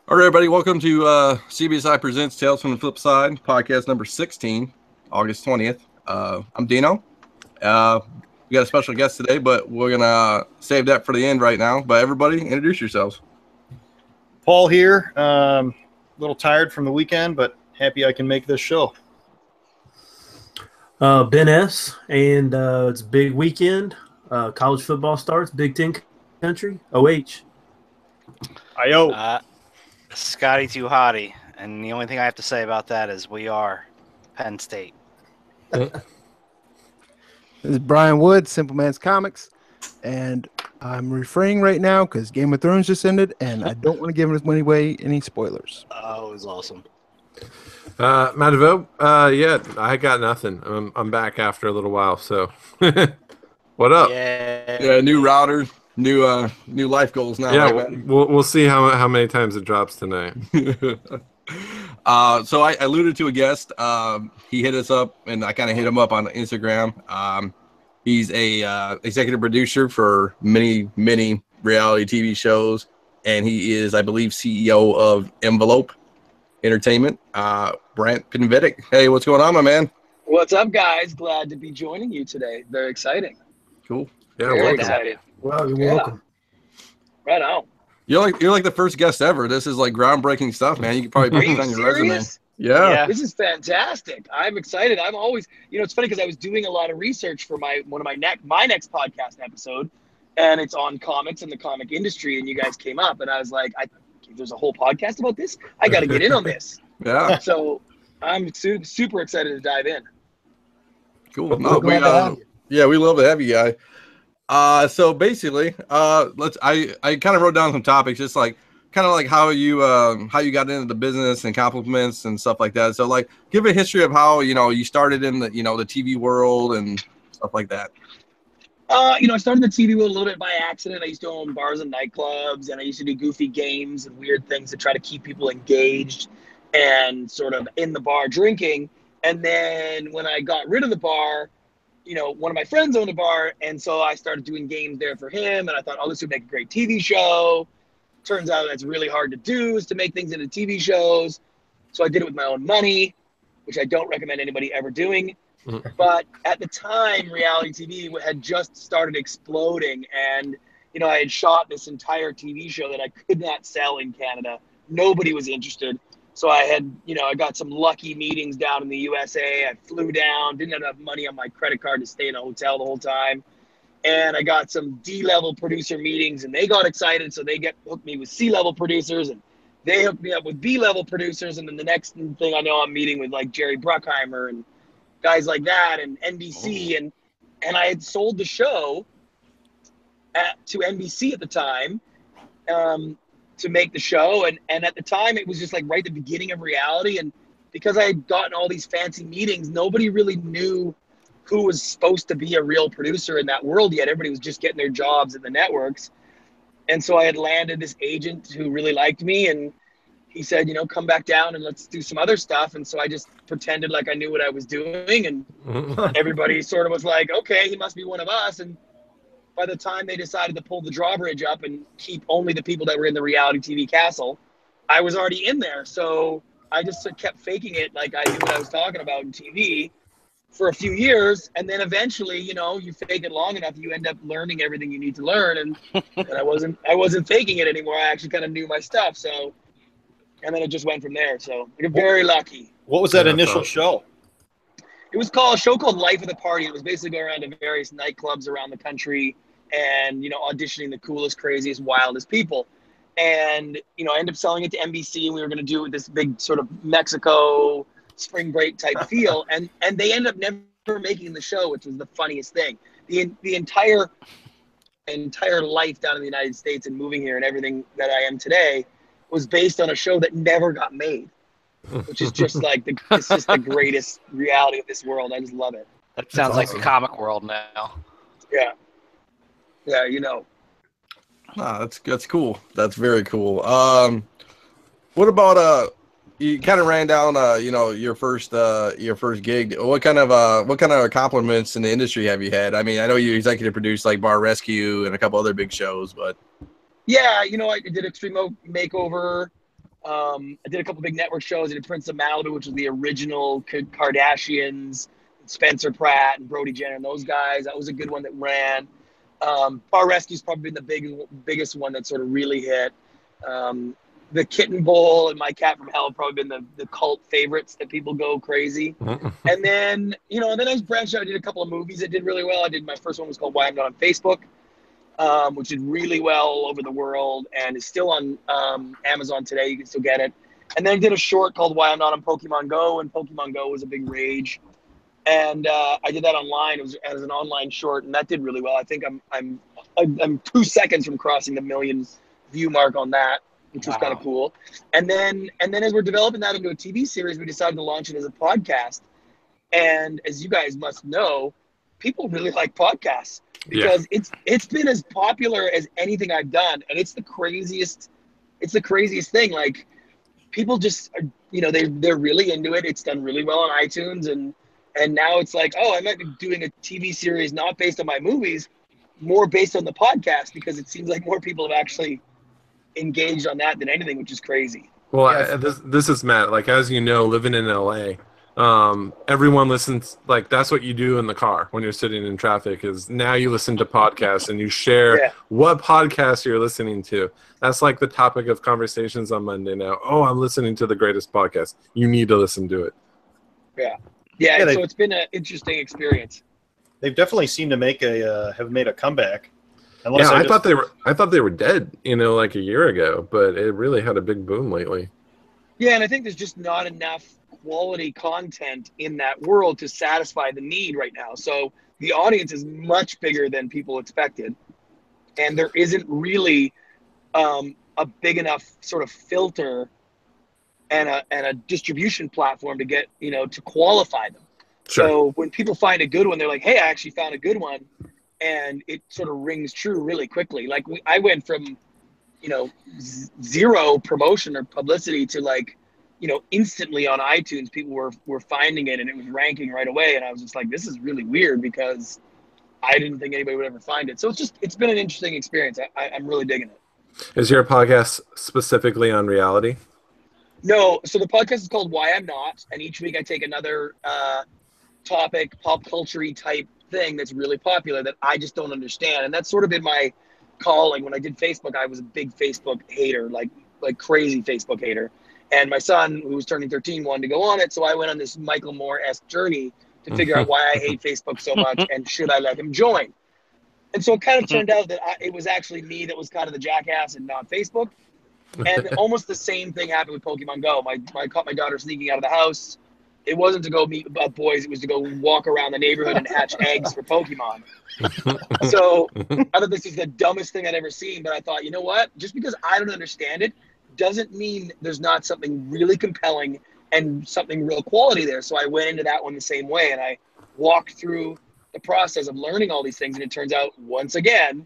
All right, everybody, welcome to CBSI Presents Tales from the Flipside, podcast number 16, August 20th. I'm Dino. We got a special guest today, but we're going to save that for the end right now. But everybody, introduce yourselves. Paul here. A little tired from the weekend, but happy I can make this show. Ben S. And it's a big weekend. College football starts, Big Ten country, OH. Ayo. Scotty Too Hottie, and the only thing I have to say about that is we are Penn State. This is Brian Wood, Simple Man's Comics, and I'm refraining right now because Game of Thrones just ended, and I don't want to give away any spoilers. Oh, it was awesome. Matt DeVoe, yeah, I got nothing. I'm back after a little while, so what up? Yeah, new router, new life goals now. Yeah, right, we'll see how many times it drops tonight. So I alluded to a guest. He hit us up, and I kind of hit him up on Instagram. He's a executive producer for many reality TV shows, and he is, I believe, CEO of Envelope Entertainment. Brant Pinvidic. Hey, what's going on, my man? What's up, guys? Glad to be joining you today. Very exciting. Cool. Yeah, Very welcome. excited. Well, you're welcome. Right on. You're like the first guest ever. This is like groundbreaking stuff, man. You could probably Are put you it on your resume. serious? Yeah. This is fantastic. I'm excited. I'm always, it's funny because I was doing a lot of research for my next podcast episode, and it's on comics and the comic industry. And you guys came up, and I was like, there's a whole podcast about this. I got to get in on this. Yeah. So I'm super excited to dive in. Cool. We're glad to have you. Yeah, we love to have you, guy. So basically, I kind of wrote down some topics, just like kind of like how you got into the business and compliments and stuff like that. So like, give a history of how you started in the the TV world and stuff like that. I started the TV world a little bit by accident. I used to own bars and nightclubs, and I used to do goofy games and weird things to try to keep people engaged and sort of in the bar drinking. And then when I got rid of the bar, one of my friends owned a bar, and so I started doing games there for him, and I thought, oh, this would make a great TV show. Turns out that's really hard to do, is to make things into TV shows. So I did it with my own money, which I don't recommend anybody ever doing. But at the time, reality TV had just started exploding, and I had shot this entire TV show that I could not sell in Canada. Nobody was interested. So I had, I got some lucky meetings down in the USA. I flew down, didn't have enough money on my credit card to stay in a hotel the whole time. And I got some D-level producer meetings, and they got excited. So they hooked me with C-level producers, and they hooked me up with B-level producers. And then the next thing I know, I'm meeting with like Jerry Bruckheimer and guys like that, and NBC. And I had sold the show to NBC at the time. To make the show, and at the time it was just like right at the beginning of reality, and because I had gotten all these fancy meetings, nobody really knew who was supposed to be a real producer in that world yet. Everybody was just getting their jobs at the networks, and so I had landed this agent who really liked me, and he said, come back down and let's do some other stuff. And so I just pretended like I knew what I was doing, and everybody sort of was like, okay, he must be one of us. And by the time they decided to pull the drawbridge up and keep only the people that were in the reality TV castle, I was already in there. So I just kept faking it like I knew what I was talking about in TV for a few years. And then eventually, you fake it long enough, you end up learning everything you need to learn. And I wasn't faking it anymore. I actually kind of knew my stuff. So, and then it just went from there. So I got very lucky. What was that initial show? It was a show called Life of the Party. It was basically going around to various nightclubs around the country and, auditioning the coolest, craziest, wildest people. And, I ended up selling it to NBC, and we were going to do this big sort of Mexico spring break type feel. And they ended up never making the show, which was the funniest thing. The entire life down in the United States and moving here and everything that I am today was based on a show that never got made, which is just like it's just the greatest reality of this world. I just love it. That sounds like the comic world now. Yeah. Yeah, That's cool. That's very cool. What about you kind of ran down your first gig. What kind of compliments in the industry have you had? I mean, I know you executive produced like Bar Rescue and a couple other big shows, but yeah, I did Extreme Makeover. I did a couple big network shows. I did Prince of Malibu, which was the original Kardashians, Spencer Pratt and Brody Jenner and those guys. That was a good one that ran. Bar Rescue's probably been the biggest one that sort of really hit. The Kitten Bowl and My Cat from Hell have probably been the cult favorites that people go crazy. And then, then I branched out. I did a couple of movies that did really well. My first one was called Why I'm Not on Facebook, which did really well all over the world and is still on Amazon today. You can still get it. And then I did a short called Why I'm Not on Pokemon Go, and Pokemon Go was a big rage. And I did that online. It was as an online short, and that did really well. I think I'm 2 seconds from crossing the 1 million view mark on that, which was kind of cool. And then as we're developing that into a TV series, we decided to launch it as a podcast. And as you guys must know, people really like podcasts because it's been as popular as anything I've done, and it's the craziest thing. Like, people just are, they're really into it. It's done really well on iTunes, and now it's like, oh, I might be doing a TV series not based on my movies, more based on the podcast, because it seems like more people have actually engaged on that than anything, which is crazy. Well, this is Matt. Like, as you know, living in LA, everyone listens. Like, that's what you do in the car when you're sitting in traffic. Is now you listen to podcasts and you share what podcast you're listening to. That's like the topic of conversations on Monday now. Oh, I'm listening to the greatest podcast. You need to listen to it. Yeah. So it's been an interesting experience. They've definitely seemed to have made a comeback. I thought they were dead, like a year ago, but it really had a big boom lately. Yeah, and I think there's just not enough quality content in that world to satisfy the need right now. So the audience is much bigger than people expected, and there isn't really a big enough sort of filter and a distribution platform to get to qualify them. Sure. So when people find a good one, they're like, hey, I actually found a good one. And it sort of rings true really quickly. Like, I went from, zero promotion or publicity to instantly on iTunes, people were finding it and it was ranking right away. And I was just like, this is really weird because I didn't think anybody would ever find it. So it's been an interesting experience. I'm really digging it. Is your podcast specifically on reality? No. So the podcast is called Why I'm Not. And each week I take another topic, pop culture-y type thing that's really popular that I just don't understand. And that's sort of been my calling. When I did Facebook, I was a big Facebook hater, like crazy Facebook hater. And my son, who was turning 13, wanted to go on it. So I went on this Michael Moore-esque journey to figure out why I hate Facebook so much and should I let him join. And so it kind of turned out that it was actually me that was kind of the jackass and not Facebook. And almost the same thing happened with Pokemon Go. I caught my daughter sneaking out of the house. It wasn't to go meet boys. It was to go walk around the neighborhood and hatch eggs for Pokemon. So I thought this is the dumbest thing I'd ever seen. But I thought, you know what? Just because I don't understand it doesn't mean there's not something really compelling and something real quality there. So I went into that one the same way. And I walked through the process of learning all these things. And it turns out, once again,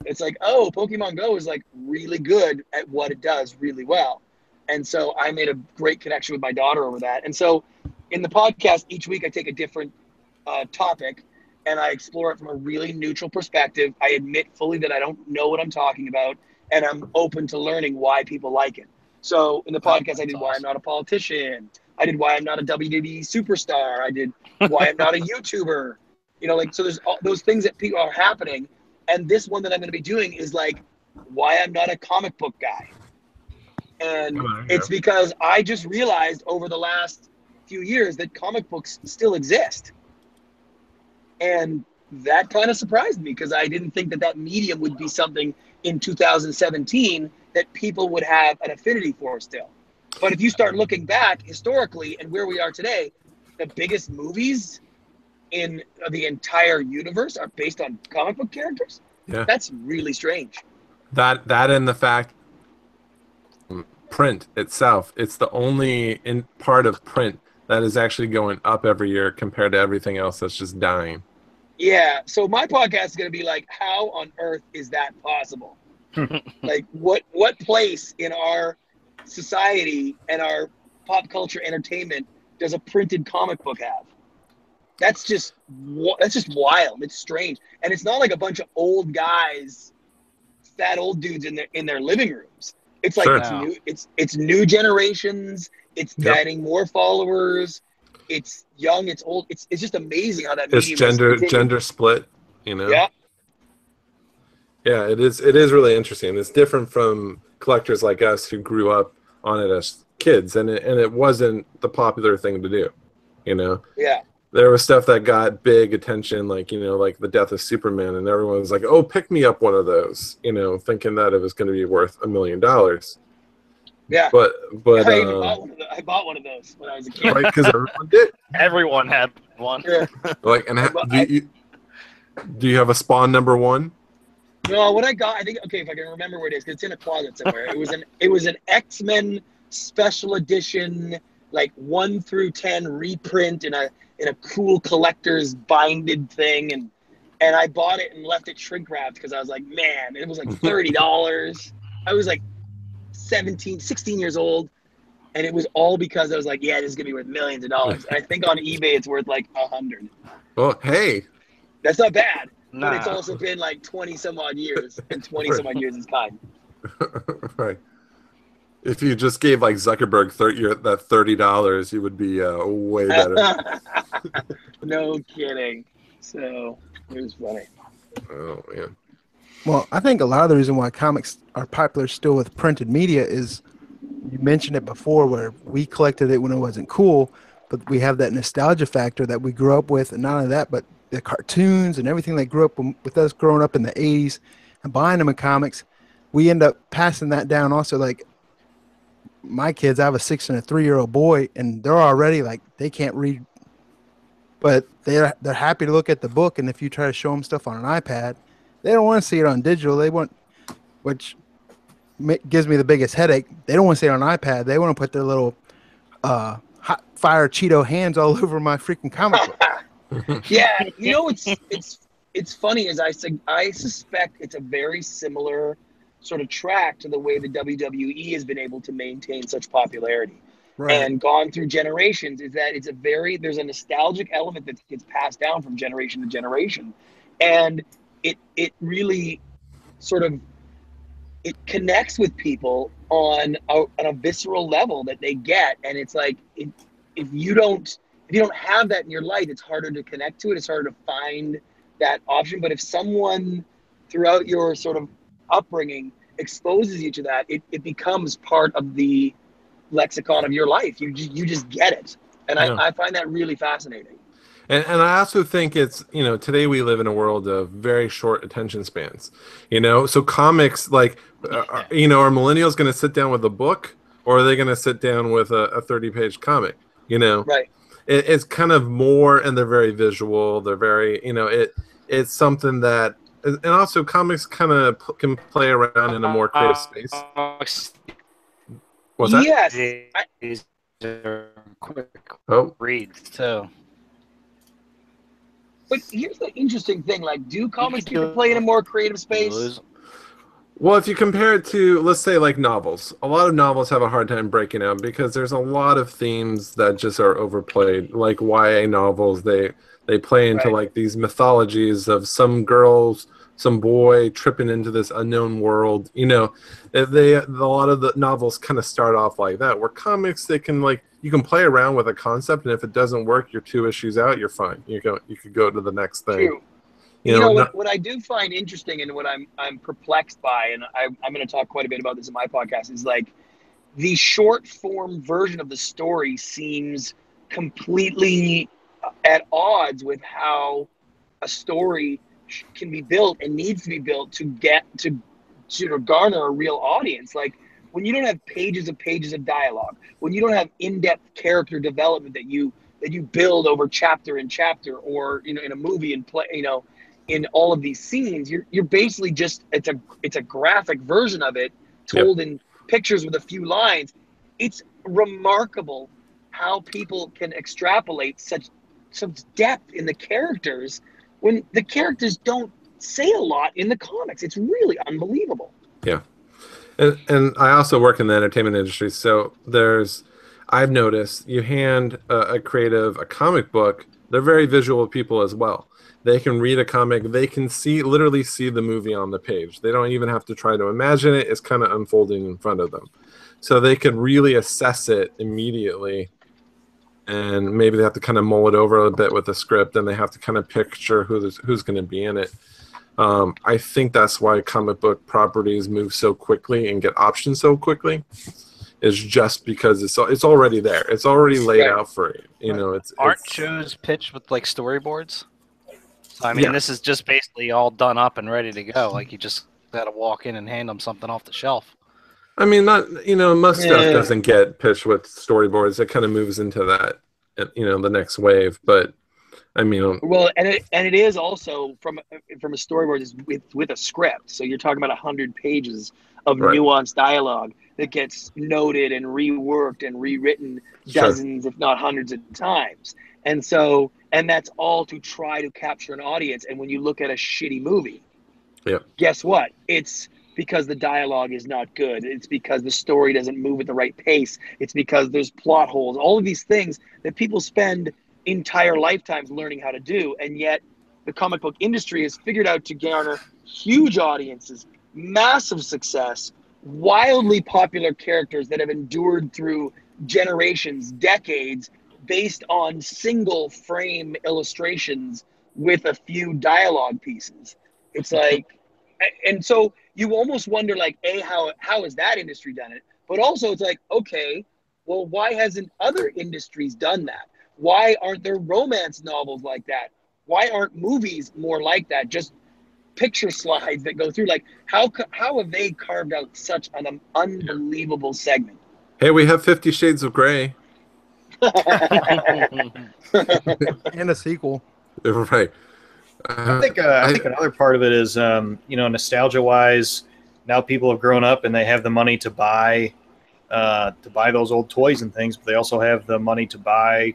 it's like, oh, Pokemon Go is like really good at what it does really well. And so I made a great connection with my daughter over that. And so in the podcast, each week I take a different topic and I explore it from a really neutral perspective. I admit fully that I don't know what I'm talking about, and I'm open to learning why people like it. So in the podcast, I did Why I'm Not a Politician. I did Why I'm Not a WWE Superstar. I did Why I'm Not a YouTuber. So there's all those things that people are happening. And this one that I'm going to be doing is like Why I'm Not a Comic Book Guy. And it's because I just realized over the last few years that comic books still exist. And that kind of surprised me because I didn't think that medium would be something in 2017 that people would have an affinity for still. But if you start looking back historically and where we are today, the biggest movies in the entire universe are based on comic book characters. Yeah. That's really strange. That and the fact print itself, it's the only part of print that is actually going up every year compared to everything else that's just dying. Yeah. So my podcast is going to be like, how on earth is that possible? Like what place in our society and our pop culture entertainment does a printed comic book have? That's just wild. It's strange. And it's not like a bunch of old guys, fat old dudes in their living rooms. It's like Sure. it's new generations. It's Yep. getting more followers. It's young. It's old. It's just amazing how that It's medium has continued. gender split, you know. Yeah. Yeah, it is. It is really interesting. It's different from collectors like us who grew up on it as kids, and it wasn't the popular thing to do, you know. Yeah. There was stuff that got big attention, like, you know, like the death of Superman, and everyone was like, "Oh, pick me up one of those," you know, thinking that it was going to be worth $1 million. Yeah. But I even bought one of those when I was a kid. right, because everyone did. Everyone had one. Yeah. Like, and do you have a Spawn number 1? No, what I got, I think, okay, if I can remember where it is, 'cause it's in a closet somewhere. It was an X-Men special edition, like 1 through 10 reprint in a cool collector's binded thing, and I bought it and left it shrink wrapped because I was like, man, it was like $30. I was like 16 years old, and it was all because I was like, yeah, this is gonna be worth millions of dollars. And I think on eBay it's worth like 100. Well, hey, That's not bad. Nah. But it's also been like 20 some odd years, and 20 some odd years is kind. right. If you just gave like Zuckerberg that $30, you would be way better. No kidding. So it was funny. Oh man. Well, I think a lot of the reason why comics are popular still with printed media is, you mentioned it before, where we collected it when it wasn't cool, but we have that nostalgia factor that we grew up with, and not only that, but the cartoons and everything that grew up with us growing up in the 80s and buying them in comics, we end up passing that down also. Like my kids, I have a 6 and a 3-year-old boy, and they're already like, they can't read, but they're happy to look at the book. And if you try to show them stuff on an iPad, they don't want to see it on digital. They want, which gives me the biggest headache. They don't want to see it on iPad. They want to put their little hot fire Cheeto hands all over my freaking comic book. Yeah, you know, it's funny, as I suspect it's a very similar sort of track to the way the WWE has been able to maintain such popularity and gone through generations. Is that there's a nostalgic element that gets passed down from generation to generation, and it really sort of it connects with people on a visceral level that they get, and it's like if you don't have that in your life, it's harder to connect to it. It's harder to find that option. But if someone throughout your sort of upbringing exposes you to that, it becomes part of the lexicon of your life. You just get it. And I find that really fascinating. And I also think it's, you know, today we live in a world of very short attention spans, you know, so comics, like, you know, are millennials going to sit down with a book, or are they going to sit down with a 30-page comic, you know? Right. It's kind of more, and they're very visual. They're very, you know, it's something that, and also comics kind of can play around in a more creative space. What's that? Yes. These are quick Oh, reads too. But here's the interesting thing: like, do comics get to play in a more creative space? well, if you compare it to, let's say, like novels, a lot of novels have a hard time breaking out because there's a lot of themes that just are overplayed. Like YA novels, they play into like these mythologies of some girls, some boy tripping into this unknown world. You know, a lot of the novels kind of start off like that. Where comics, they can you can play around with a concept, and if it doesn't work, you're 2 issues out, you're fine. You could go to the next thing. True. You know what I do find interesting, and what I'm perplexed by, and I'm going to talk quite a bit about this in my podcast, is like the short form version of the story seems completely at odds with how a story can be built and needs to be built to get to garner a real audience. Like, when you don't have pages of dialogue, when you don't have in-depth character development that you build over chapter and chapter, or, you know, in a movie and play, you know, in all of these scenes, you're basically just, it's a graphic version of it told in pictures with a few lines. It's remarkable how people can extrapolate such depth in the characters when the characters don't say a lot in the comics. It's really unbelievable. Yeah. And I also work in the entertainment industry, so I've noticed you hand a creative a comic book, They're very visual people as well. They can read a comic. They can literally see the movie on the page. They don't even have to try to imagine it. It's kind of unfolding in front of them. So they can really assess it immediately. And maybe they have to kind of mull it over a bit with the script, and they have to kind of picture who's going to be in it. I think that's why comic book properties move so quickly and get options so quickly. Is just because it's already there. It's already laid out for you. You know, aren't shows pitched with like storyboards? So, I mean, this is just basically all done up and ready to go. Like you just got to walk in and hand them something off the shelf. I mean, most stuff doesn't get pitched with storyboards. It kind of moves into that, the next wave. But I mean, well, and it is also from a storyboard is with a script. So you're talking about 100 pages of nuanced dialogue that gets noted and reworked and rewritten dozens, if not hundreds of times. And that's all to try to capture an audience. And when you look at a shitty movie, guess what? It's because the dialogue is not good. It's because the story doesn't move at the right pace. It's because there's plot holes. All of these things that people spend entire lifetimes learning how to do. And yet the comic book industry has figured out to garner huge audiences, massive success, wildly popular characters that have endured through generations, decades, based on single frame illustrations with a few dialogue pieces. It's like, and so you almost wonder, like, how has that industry done it? But also it's like, okay, well, why hasn't other industries done that? Why aren't there romance novels like that? Why aren't movies more like that? Just picture slides that go through. Like, how have they carved out such an unbelievable segment? Hey, we have 50 Shades of Grey. And a sequel. Right. I think another part of it is, nostalgia-wise, now people have grown up and they have the money to buy those old toys and things, but they also have the money to buy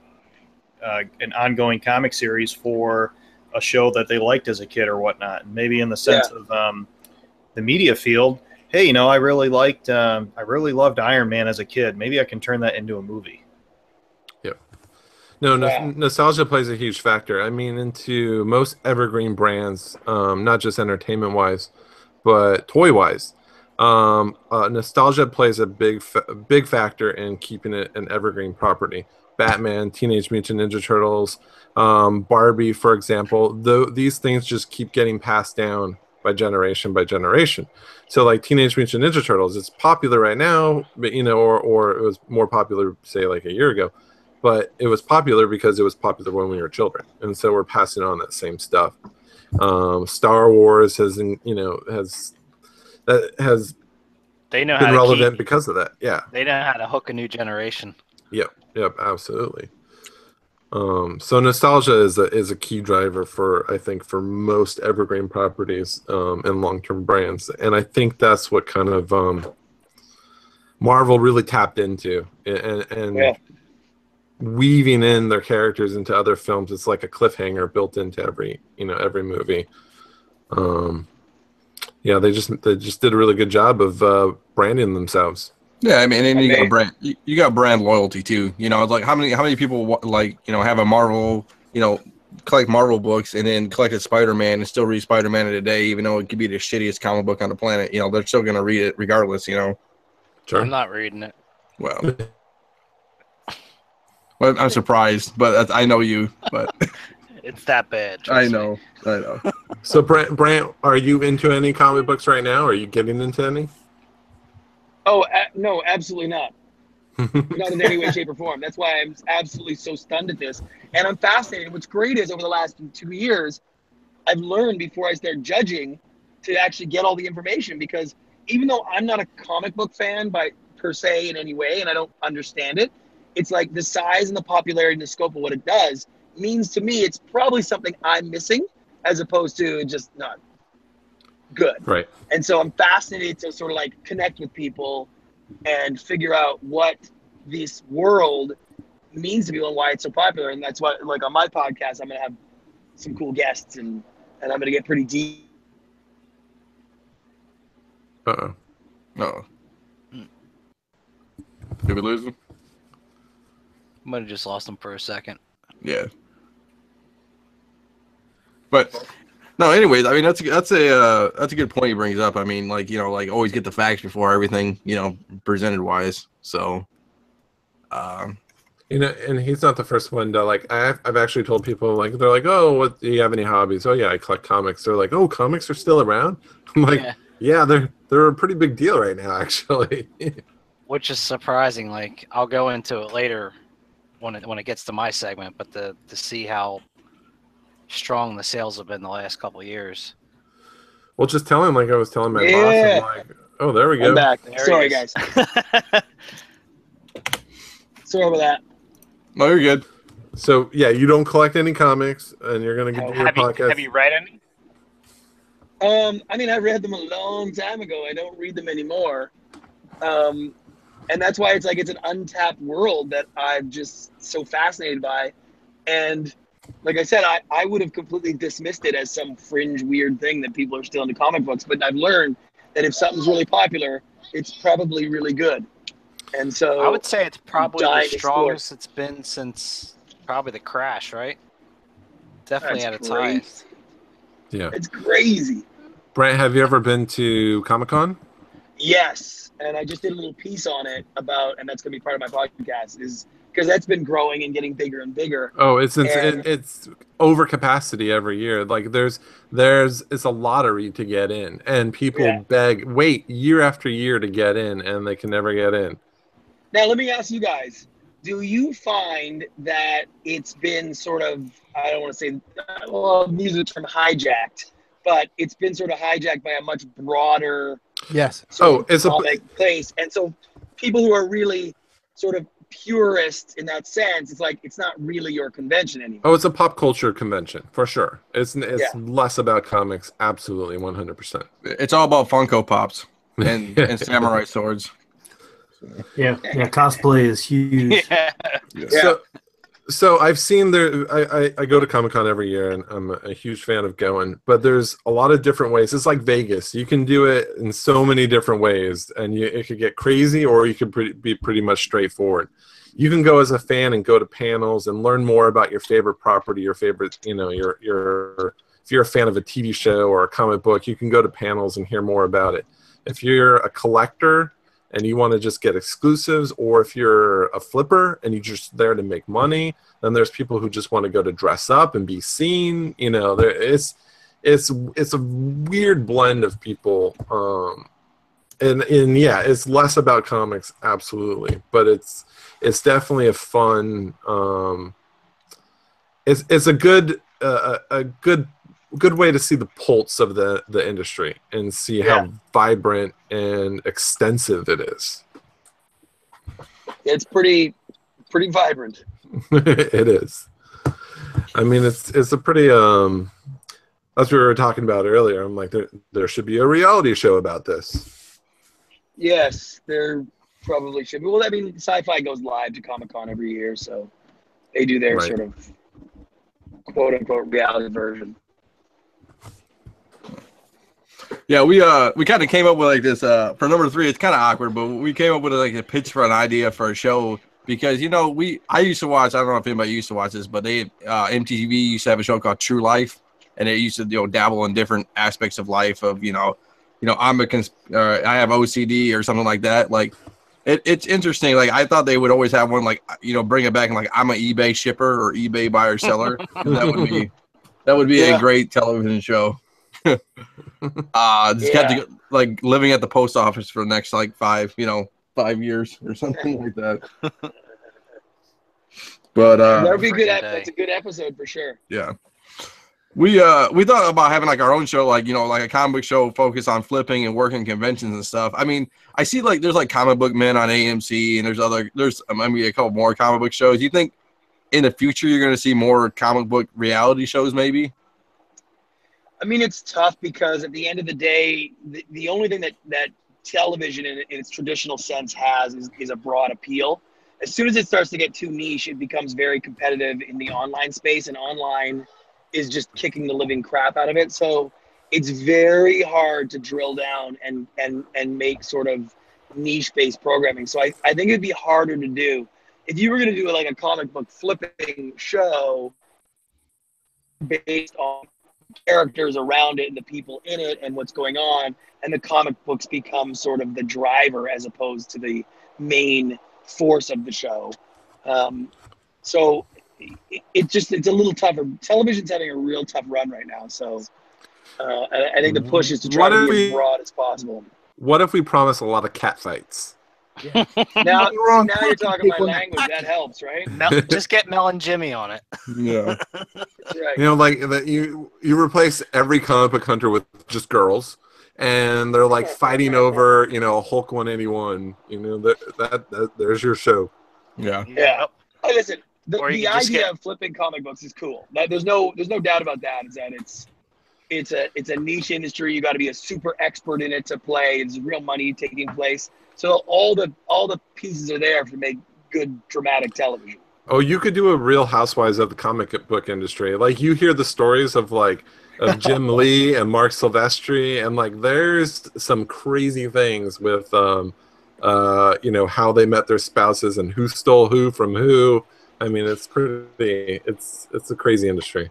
an ongoing comic series for a show that they liked as a kid or whatnot. And maybe in the sense of the media field, hey, I really loved Iron Man as a kid. Maybe I can turn that into a movie. Yep. No, nostalgia plays a huge factor. I mean, into most evergreen brands, not just entertainment-wise, but toy-wise. Nostalgia plays a big factor in keeping it an evergreen property. Batman, Teenage Mutant Ninja Turtles, Barbie, for example. These things just keep getting passed down by generation by generation. So like Teenage Mutant Ninja Turtles, it's popular right now, but or it was more popular, say, like a year ago. But it was popular because it was popular when we were children, and so we're passing on that same stuff. Star Wars has been relevant because of that. Yeah, they know how to hook a new generation. Yep, absolutely. So nostalgia is a key driver I think for most evergreen properties and long-term brands, and I think that's what kind of Marvel really tapped into and weaving in their characters into other films. It's like a cliffhanger built into every movie. They just did a really good job of branding themselves. Yeah, I mean, and you got brand loyalty too. It's like how many people have a Marvel, collect Marvel books and then collect a Spider-Man and still read Spider-Man today, even though it could be the shittiest comic book on the planet. They're still gonna read it regardless. Sure. I'm not reading it. Well, I'm surprised, but I know you. But it's that bad. I know. So, Brant, are you into any comic books right now? Are you getting into any? Oh, no, absolutely not. Not in any way, shape, or form. That's why I'm absolutely so stunned at this. And I'm fascinated. What's great is over the last 2 years, I've learned before I start judging to actually get all the information, because even though I'm not a comic book fan per se in any way, and I don't understand it, it's like the size and the popularity and the scope of what it does means to me it's probably something I'm missing as opposed to just not good. Right. And so I'm fascinated to sort of like connect with people and figure out what this world means to people and why it's so popular. And that's why, like, on my podcast, I'm going to have some cool guests and I'm going to get pretty deep. Uh-oh. Did we lose him? Might have just lost him for a second. Yeah. But no, anyways, I mean that's a good point he brings up. I mean, like, you know, like always get the facts before everything, you know, presented wise. So, you know, and he's not the first one to like. I've actually told people like they're like, oh, what do you have any hobbies? Oh yeah, I collect comics. They're like, oh, comics are still around. I'm like, yeah, they're a pretty big deal right now, actually. Which is surprising. Like I'll go into it later when it gets to my segment, but to see how strong the sales have been the last couple of years. Well, just tell him like I was telling my boss. I'm like, oh, there we go. I'm back. There Sorry, guys. Sorry about that. no, you're good. So yeah, you don't collect any comics, and you're gonna get your podcast. Have you read any? I mean, I read them a long time ago. I don't read them anymore. And that's why it's like it's an untapped world that I'm just so fascinated by. And like I said, I would have completely dismissed it as some fringe weird thing that people are still into comic books. But I've learned that if something's really popular, it's probably really good. And so I would say it's probably the dying to strongest it's been since probably the crash, right? Definitely at its highest. Yeah. It's crazy. Brant, have you ever been to Comic-Con? Yes. And I just did a little piece on it about, and that's going to be part of my podcast, is because that's been growing and getting bigger and bigger. Oh, it's over capacity every year. Like there's it's a lottery to get in, and people wait year after year to get in, and they can never get in. Now, let me ask you guys, do you find that it's been sort of, I don't want to say, well, I'll use the term hijacked, but it's been sort of hijacked by a much broader it's comic place. And so people who are really sort of purists in that sense, it's like it's not really your convention anymore. Oh, it's a pop culture convention for sure. It's less about comics, absolutely 100%. It's all about Funko Pops and samurai swords. Yeah, cosplay is huge. So I've seen I go to Comic-Con every year, and I'm a huge fan of going, but there's a lot of different ways. It's like Vegas. You can do it in so many different ways, and it could get crazy, or you could be pretty much straightforward. You can go as a fan and go to panels and learn more about your favorite property, your favorite, you know, your if you're a fan of a TV show or a comic book, you can go to panels and hear more about it. If you're a collector and you want to just get exclusives, or if you're a flipper and you're just there to make money, then there's people who just want to go to dress up and be seen. You know, it's a weird blend of people. And yeah, it's less about comics, absolutely, but it's definitely a fun. It's a good way to see the pulse of the industry and see how vibrant and extensive it is. It's pretty vibrant. It is. I mean, it's a pretty that's what we were talking about earlier. I'm like, there should be a reality show about this. Yes, there probably should be. Well, I mean, Sci-Fi goes live to Comic-Con every year, so they do their sort of quote-unquote reality version. Yeah, we kind of came up with like this for number 3. It's kind of awkward, but we came up with like a pitch for an idea for a show because I used to watch. I don't know if anybody used to watch this, but MTV used to have a show called True Life, and it used to dabble in different aspects of life. Of I have OCD or something like that. Like it's interesting. Like I thought they would always have one like bring it back and like I'm an eBay shipper or eBay buyer seller. that would be a great television show. Just got to like living at the post office for the next like 5 years or something like that. But that would be good. That's a good episode for sure. Yeah, we thought about having like our own show, like like a comic book show focused on flipping and working conventions and stuff. I mean, I see like there's like Comic Book Men on AMC, and there's a couple more comic book shows. You think in the future you're going to see more comic book reality shows, maybe? I mean, it's tough because at the end of the day, the only thing that television in its traditional sense has is a broad appeal. As soon as it starts to get too niche, it becomes very competitive in the online space, and online is just kicking the living crap out of it. So it's very hard to drill down and make sort of niche-based programming. So I think it'd be harder to do. If you were going to do like a comic book flipping show based on characters around it and the people in it and what's going on, and the comic books become sort of the driver as opposed to the main force of the show. So it's a little tougher. Television's having a real tough run right now. So I think the push is to try to be as broad as possible. What if we promise a lot of cat fights? Yeah. Now you're talking my language. That helps, right? Just get Mel and Jimmy on it. Yeah. That's right. You know, like that you replace every comic book hunter with just girls, and they're like fighting over, you know, Hulk 181. You know, that there's your show. Yeah. Yeah. Hey, listen, the idea of flipping comic books is cool. There's no doubt about that. Is that it's a niche industry. You got to be a super expert in it to play. It's real money taking place. So all the pieces are there to make good dramatic television. Oh, you could do a Real Housewives of the comic book industry. Like, you hear the stories of Jim Lee and Mark Silvestri, and like there's some crazy things with you know, how they met their spouses and who stole who from who. I mean, it's a crazy industry.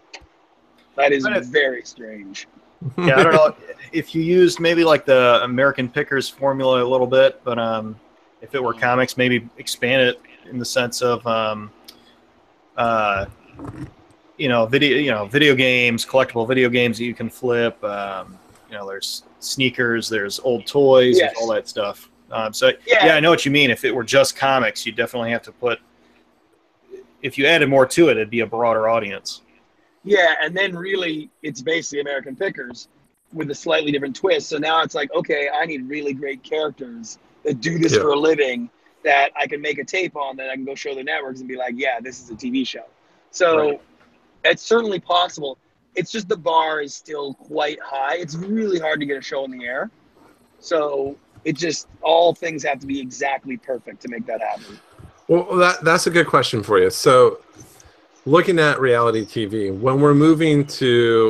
That is very strange. Yeah, I don't know if you used maybe like the American Pickers formula a little bit, but if it were comics, maybe expand it in the sense of video games, collectible video games that you can flip. You know, there's sneakers, there's old toys, Yes. there's all that stuff. Yeah, I know what you mean. If it were just comics, you definitely have to put. If you added more to it, it'd be a broader audience. Yeah, and then really it's basically American Pickers with a slightly different twist. So now it's like, okay, I need really great characters that do this for a living that I can make a tape on, that I can go show the networks and be like, yeah, this is a TV show. So it's certainly possible. It's just the bar is still quite high. It's really hard to get a show in the air. So it just, all things have to be exactly perfect to make that happen. Well, that's a good question for you. So, looking at reality TV,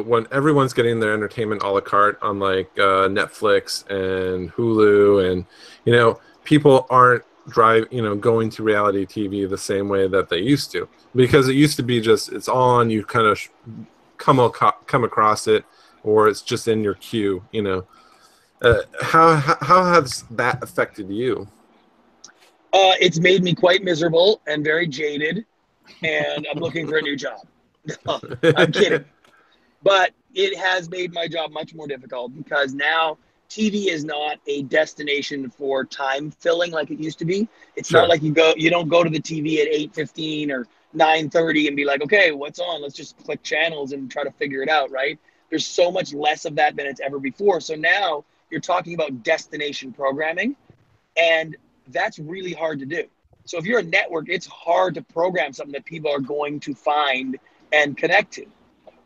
when everyone's getting their entertainment a la carte on like Netflix and Hulu, and you know, people aren't going to reality TV the same way that they used to, because it used to be just it's on, you kind of come across it, or it's just in your queue. You know, how has that affected you? It's made me quite miserable and very jaded, and I'm looking for a new job. No, I'm kidding. But it has made my job much more difficult, because now TV is not a destination for time filling like it used to be. It's not like you don't go to the TV at 8:15 or 9:30 and be like, okay, what's on? Let's just click channels and try to figure it out, right? There's so much less of that than it's ever before. So now you're talking about destination programming, and that's really hard to do. So if you're a network, it's hard to program something that people are going to find and connect to.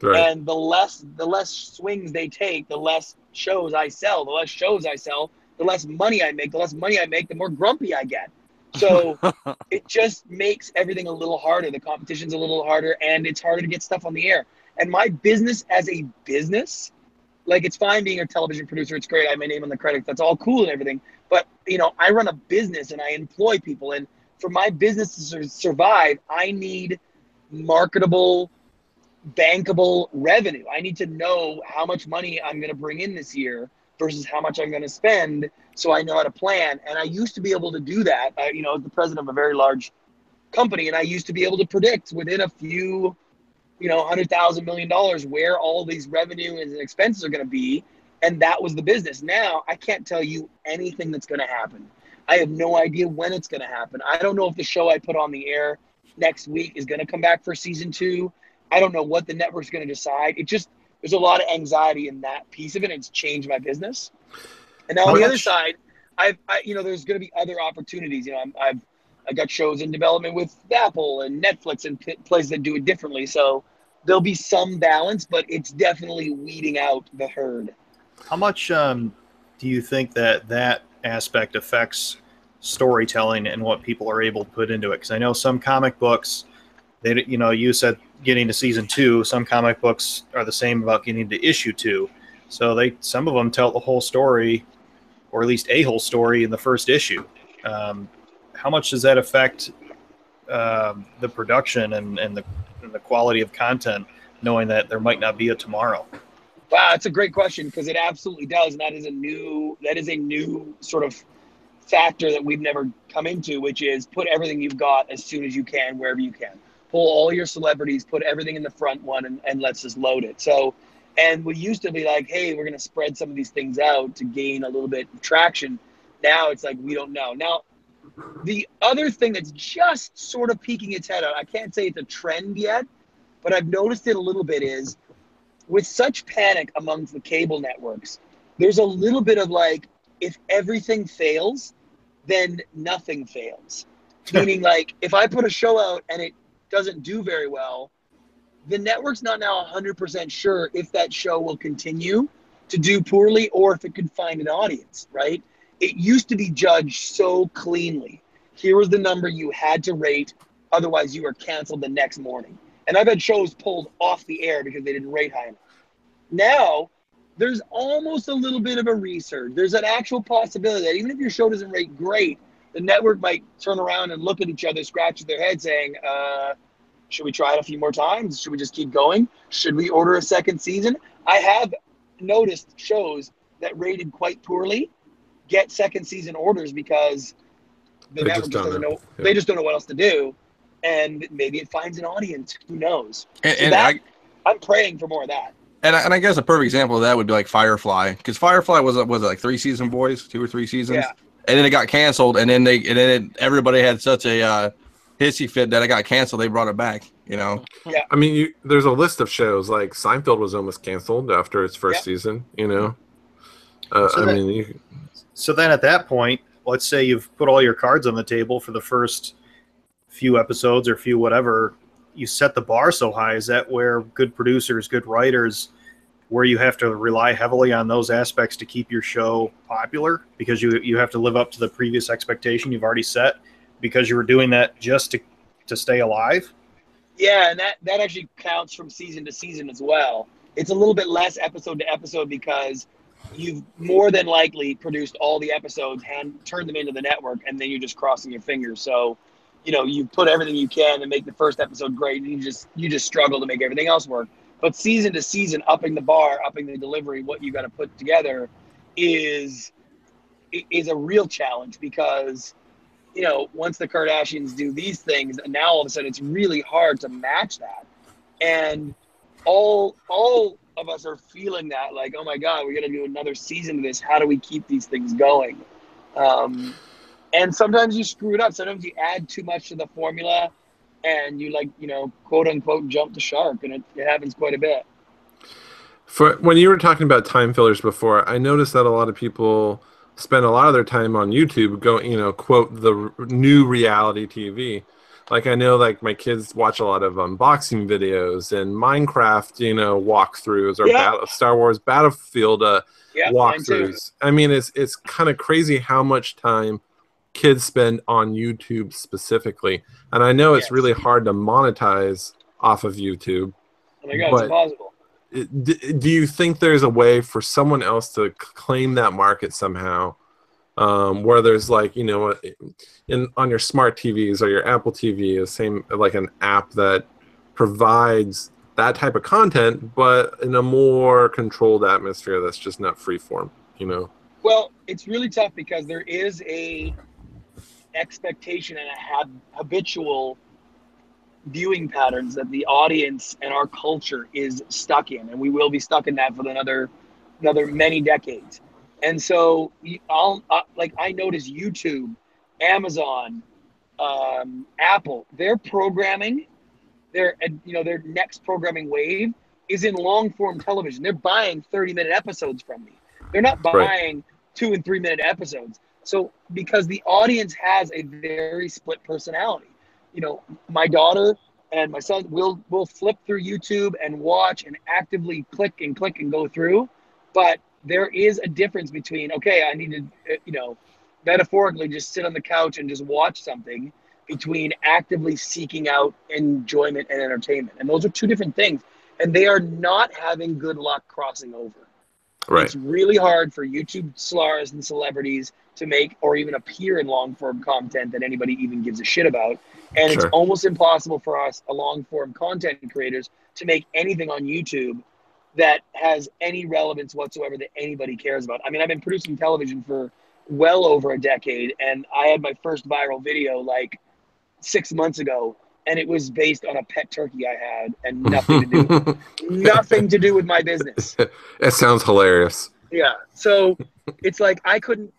Right. And the less swings they take, the less shows I sell. The less shows I sell, the less money I make. The less money I make, the more grumpy I get. So it just makes everything a little harder. The competition's a little harder, and it's harder to get stuff on the air. And my business as a business, like, it's fine being a television producer. It's great. I have my name on the credits. That's all cool and everything. But, you know, I run a business and I employ people. And for my business to survive, I need marketable, bankable revenue. I need to know how much money I'm going to bring in this year versus how much I'm going to spend, so I know how to plan. And I used to be able to do that. I was the president of a very large company, and I used to be able to predict within a few, $100,000 $1 million where all these revenue and expenses are going to be. And that was the business. Now I can't tell you anything that's going to happen. I have no idea when it's going to happen. I don't know if the show I put on the air next week is going to come back for season 2. I don't know what the network's going to decide. There's a lot of anxiety in that piece of it. It's changed my business. And now on the other side, there's going to be other opportunities. I got shows in development with Apple and Netflix and places that do it differently. So there'll be some balance, but it's definitely weeding out the herd. How much do you think that aspect affects storytelling and what people are able to put into it? Because I know some comic books, you said getting to season 2, some comic books are the same about getting to issue 2. So some of them tell the whole story, or at least a whole story in the first issue. How much does that affect the production and the quality of content, knowing that there might not be a tomorrow? Wow, that's a great question because it absolutely does, and that is a new sort of factor that we've never come into, which is put everything you've got as soon as you can, wherever you can. Pull all your celebrities, put everything in the front one, and let's just load it. So, and we used to be like, hey, we're going to spread some of these things out to gain a little bit of traction. Now it's like, we don't know. Now, the other thing that's just sort of peeking its head out, I can't say it's a trend yet, but I've noticed it a little bit, is with such panic amongst the cable networks, there's a little bit of like, if everything fails, then nothing fails. Meaning, like, if I put a show out and it doesn't do very well, the network's not now 100% sure if that show will continue to do poorly or if it could find an audience, right? It used to be judged so cleanly. Here was the number you had to rate, otherwise you were canceled the next morning. And I've had shows pulled off the air because they didn't rate high enough. Now, there's almost a little bit of a resurge. There's an actual possibility that even if your show doesn't rate great, the network might turn around and look at each other, scratch their head saying, should we try it a few more times? Should we just keep going? Should we order a second season? I have noticed shows that rated quite poorly get second season orders because the network just doesn't know. Yeah. They just don't know what else to do. And maybe it finds an audience. Who knows? I'm praying for more of that. And I guess a perfect example of that would be like Firefly, because Firefly was it like 3 season, boys, 2 or 3 seasons, yeah. And then it got canceled, and then everybody had such a hissy fit that it got canceled. They brought it back, you know. Yeah. I mean, there's a list of shows like Seinfeld was almost canceled after its first season, you know. So then at that point, let's say you've put all your cards on the table for the first few episodes or few whatever. You set the bar so high. Is that where good producers, good writers, where you have to rely heavily on those aspects to keep your show popular because you have to live up to the previous expectation you've already set because you were doing that just to stay alive? Yeah, and that actually counts from season to season as well. It's a little bit less episode to episode because you've more than likely produced all the episodes, turned them into the network, and then you're just crossing your fingers. So, you know, you put everything you can to make the first episode great, and you just struggle to make everything else work. But season to season, upping the bar, upping the delivery, what you got to put together is a real challenge because, you know, once the Kardashians do these things, now all of a sudden it's really hard to match that. And all of us are feeling that, like, oh my God, we got to do another season of this. How do we keep these things going? And sometimes you screw it up. Sometimes you add too much to the formula and you, like, you know, quote unquote, jump the shark. And it happens quite a bit. When you were talking about time fillers before, I noticed that a lot of people spend a lot of their time on YouTube going, you know, quote, the new reality TV. Like, I know, like, my kids watch a lot of unboxing videos and Minecraft, you know, walkthroughs or Star Wars Battlefield walkthroughs. I mean, it's kind of crazy how much time kids spend on YouTube specifically. And I know it's really hard to monetize off of YouTube. Oh my God, it's impossible. Do you think there's a way for someone else to claim that market somehow? Where there's, like, you know, on your smart TVs or your Apple TV, the same, like an app that provides that type of content, but in a more controlled atmosphere that's just not freeform, you know? Well, it's really tough because there is a expectation and a habitual viewing patterns that the audience and our culture is stuck in, and we will be stuck in that for another many decades. And so I notice YouTube, Amazon, Apple, their programming, their next programming wave is in long form television. They're buying 30-minute episodes from me. They're not buying 2 and 3 minute episodes. So because the audience has a very split personality, you know, my daughter and my son will flip through YouTube and watch and actively click and go through, but there is a difference between, okay, I need to, you know, metaphorically just sit on the couch and just watch something, between actively seeking out enjoyment and entertainment. And those are two different things. And they are not having good luck crossing over. Right. It's really hard for YouTube stars and celebrities to make or even appear in long-form content that anybody even gives a shit about. And it's almost impossible for us, long-form content creators, to make anything on YouTube that has any relevance whatsoever that anybody cares about. I mean, I've been producing television for well over a decade, and I had my first viral video like 6 months ago, and it was based on a pet turkey I had and nothing to do with my business. It sounds hilarious. Yeah. So it's like I couldn't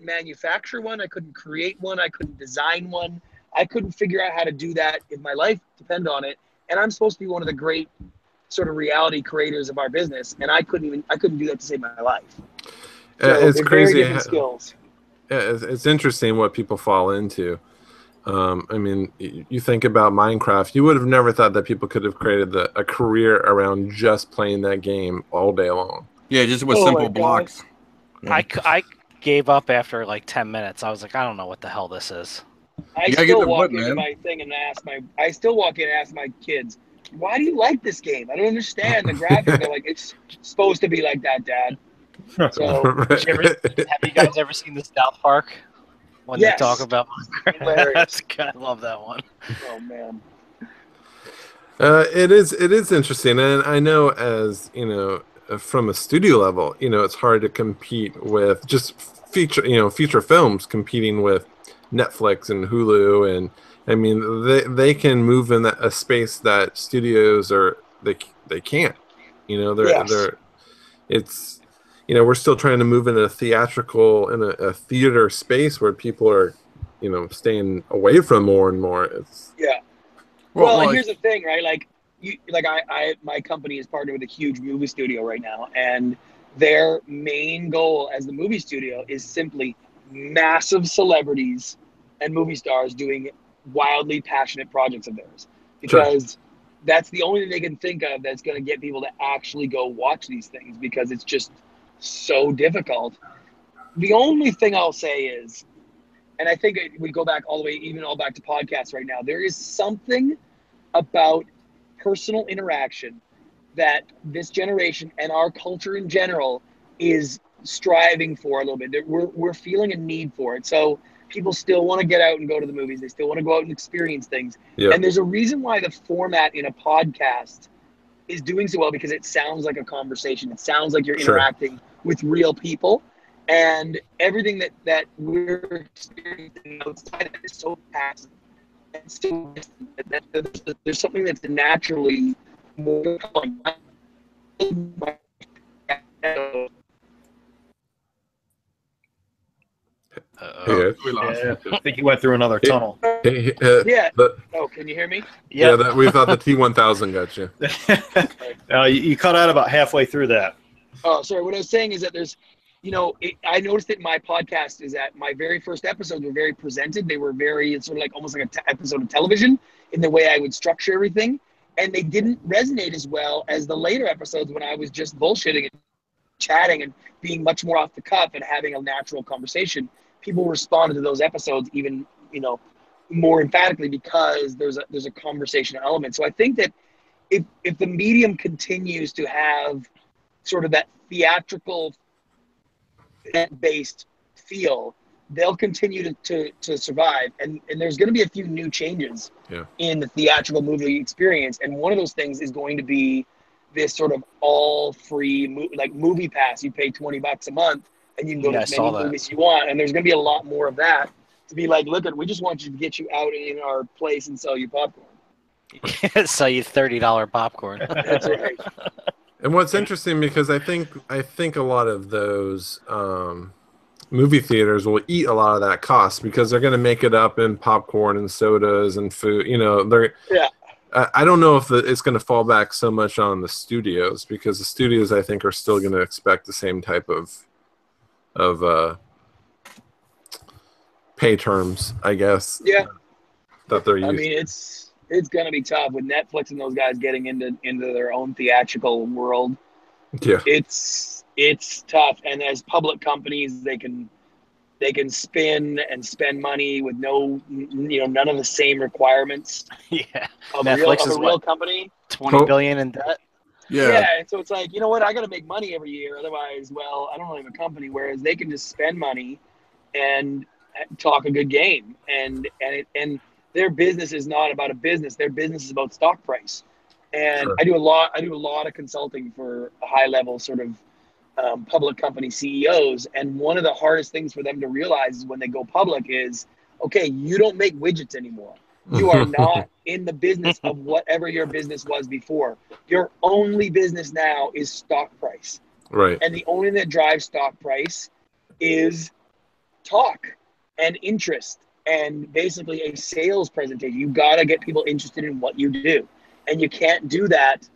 manufacture one, I couldn't create one, I couldn't design one. I couldn't figure out how to do that if my life depended on it. And I'm supposed to be one of the great sort of reality creators of our business, and I couldn't do that to save my life. So it's crazy. Very different skills. It's interesting what people fall into. I mean, you think about Minecraft, you would have never thought that people could have created a career around just playing that game all day long. Yeah, just with simple blocks. I gave up after like 10 minutes. I was like, I don't know what the hell this is. I still walk into my thing and I still walk in and ask my kids, why do you like this game? I don't understand the graphics. They're like, it's supposed to be like that, Dad. So, have you guys ever seen the South Park? When they talk about Minecraft? I love that one. Oh man. It is interesting, and I know, as you know, from a studio level, you know, it's hard to compete with just feature films competing with Netflix and Hulu, and I mean they can move in a space that studios they can't. You know, it's, you know, we're still trying to move in a theatrical, in a theater space where people are, you know, staying away from more and more. Well, here's the thing, right? Like my company is partnered with a huge movie studio right now, and their main goal as the movie studio is simply massive celebrities and movie stars doing wildly passionate projects of theirs, because that's the only thing they can think of that's going to get people to actually go watch these things, because it's just so difficult. The only thing I'll say is, and I think we go back all the way, all back to podcasts right now, there is something about personal interaction that this generation and our culture in general is striving for a little bit. We're feeling a need for it. So people still want to get out and go to the movies. They still want to go out and experience things. Yep. And there's a reason why the format in a podcast is doing so well, because it sounds like a conversation. It sounds like you're interacting with real people, and everything that we're experiencing outside of it is so passive and so distant that there's something that's naturally more compelling. I think you went through another tunnel. Yeah. Oh, can you hear me? Yeah, we thought the T1000 got you. You cut out about halfway through that. Oh, sorry. What I was saying is that there's, you know, I noticed it in my podcast is that my very first episodes were very presented. They were very, sort of like almost like an episode of television in the way I would structure everything. And they didn't resonate as well as the later episodes when I was just bullshitting and chatting and being much more off the cuff and having a natural conversation. People responded to those episodes even, you know, more emphatically, because there's a conversational element. So I think that if the medium continues to have sort of that theatrical based feel, they'll continue to survive. And there's going to be a few new changes in the theatrical movie experience. And one of those things is going to be this sort of all free movie pass. You pay $20 a month and you can go to as many movies you want. And there's going to be a lot more of that, to be like, look, we just want you to get you out in our place and sell you popcorn. Sell you $30 popcorn. That's right. And what's interesting, because I think a lot of those movie theaters will eat a lot of that cost, because they're going to make it up in popcorn and sodas and food. You know, I don't know if it's going to fall back so much on the studios, because the studios, I think, are still going to expect the same type of pay terms, I guess. Yeah. That they're using. I mean, it's going to be tough with Netflix and those guys getting into their own theatrical world. Yeah. It's tough. And as public companies, they can spin and spend money with none of the same requirements. Yeah. Netflix is a real company. $20 billion in debt. Yeah. And so it's like, you know what? I got to make money every year. Otherwise, well, I don't really have a company. Whereas they can just spend money and talk a good game. And their business is not about a business. Their business is about stock price. And Sure. I do a lot of consulting for high level sort of public company CEOs. And one of the hardest things for them to realize is when they go public is, okay, you don't make widgets anymore. You are not in the business of whatever your business was before. Your only business now is stock price. Right. And the only thing that drives stock price is talk and interest and basically a sales presentation. You got to get people interested in what you do. And you can't do that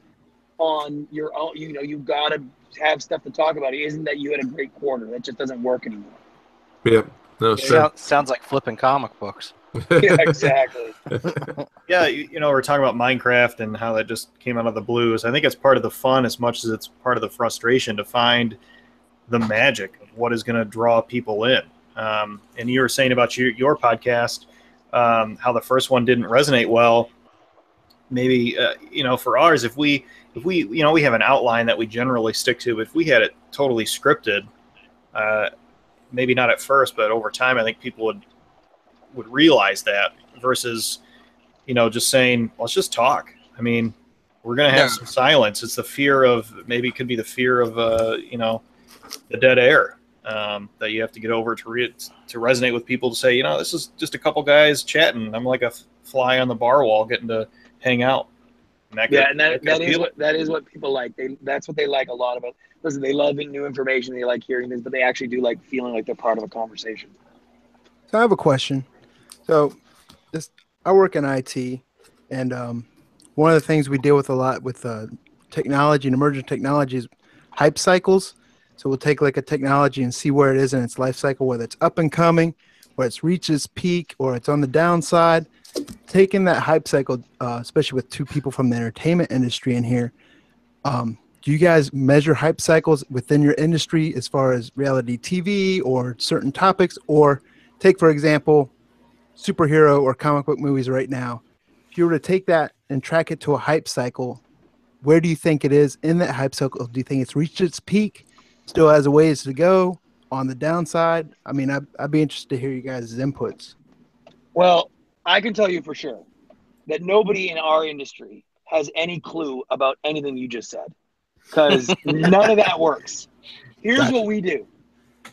on your own. You know, you got to have stuff to talk about. It isn't that you had a great quarter. That just doesn't work anymore. Yeah. No, sure. Sounds like flipping comic books. Yeah, exactly. Yeah, you know, we're talking about Minecraft and how that just came out of the blues. I think it's part of the fun as much as it's part of the frustration to find the magic of what is going to draw people in. And you were saying about your podcast, how the first one didn't resonate well. Maybe you know, for ours, if we you know, we have an outline that we generally stick to, but if we had it totally scripted, maybe not at first, but over time, I think people would realize that versus, you know, just saying, let's just talk. I mean, we're going to have some silence. It's the fear of, maybe it could be the fear of, you know, the dead air that you have to get over to resonate with people, to say, you know, this is just a couple guys chatting. I'm like a fly on the bar wall getting to hang out. And that is what people like. That's what they like a lot about. Listen, they love new information. They like hearing things, but they actually do like feeling like they're part of a conversation. So I have a question. So I work in IT, and one of the things we deal with a lot with technology and emerging technology is hype cycles. So we'll take like a technology and see where it is in its life cycle, whether it's up and coming, where it's reached its peak, or it's on the downside. Taking that hype cycle, especially with two people from the entertainment industry in here, do you guys measure hype cycles within your industry as far as reality TV or certain topics? Or take, for example, superhero or comic book movies right now. If you were to take that and track it to a hype cycle, where do you think it is in that hype cycle? Do you think it's reached its peak, still has a ways to go, on the downside? I mean, I'd be interested to hear you guys' inputs. Well, I can tell you for sure that nobody in our industry has any clue about anything you just said, because none of that works. Here's what we do.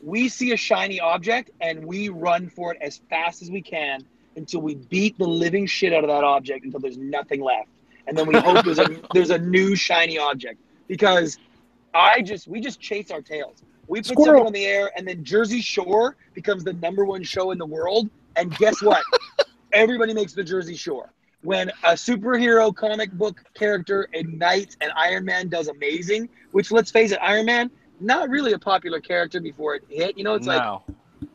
We see a shiny object and we run for it as fast as we can until we beat the living shit out of that object until there's nothing left. And then we hope there's a new shiny object, because we just chase our tails. We put something on the air, and then Jersey Shore becomes the #1 show in the world. And guess what? Everybody makes the Jersey Shore. When a superhero comic book character ignites and Iron Man does amazing, which, let's face it, Iron Man, not really a popular character before it hit. You know, it's like,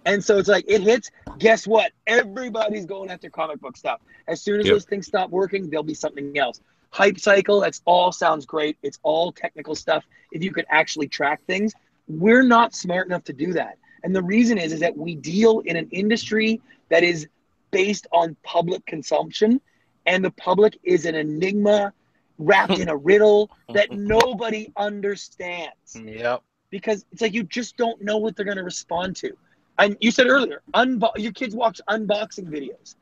and so it's like it hits. Guess what? Everybody's going after comic book stuff. As soon as those things stop working, there'll be something else. Hype cycle, that's all sounds great. It's all technical stuff. If you could actually track things, we're not smart enough to do that. And the reason is that we deal in an industry that is based on public consumption, and the public is an enigma wrapped in a riddle that nobody understands. Yep. Because it's like you just don't know what they're going to respond to. And you said earlier, your kids watch unboxing videos.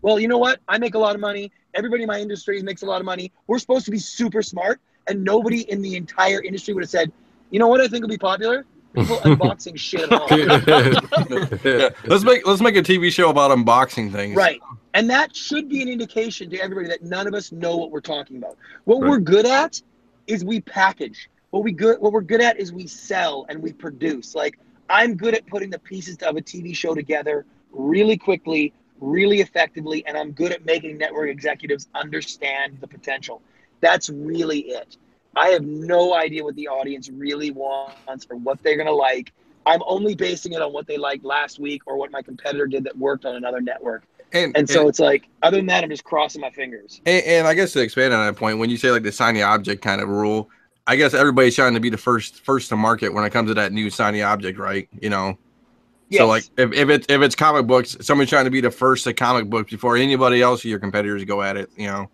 Well, you know what? I make a lot of money. Everybody in my industry makes a lot of money. We're supposed to be super smart, and nobody in the entire industry would have said, you know what I think will be popular? People unboxing shit at home. Yeah. Let's make a TV show about unboxing things. Right. And that should be an indication to everybody that none of us know what we're talking about. What we're good at is we package. What we're good at is we sell and we produce. Like, I'm good at putting the pieces of a TV show together really quickly, really effectively, and I'm good at making network executives understand the potential. That's really it. I have no idea what the audience really wants or what they're going to like. I'm only basing it on what they liked last week or what my competitor did that worked on another network. And so it's like, other than that, I'm just crossing my fingers. And I guess to expand on that point, when you say like the shiny object kind of rule, I guess everybody's trying to be the first to market when it comes to that new shiny object, right? You know, yes. So like if it's comic books, somebody's trying to be the first to comic books before anybody else of your competitors go at it. You know.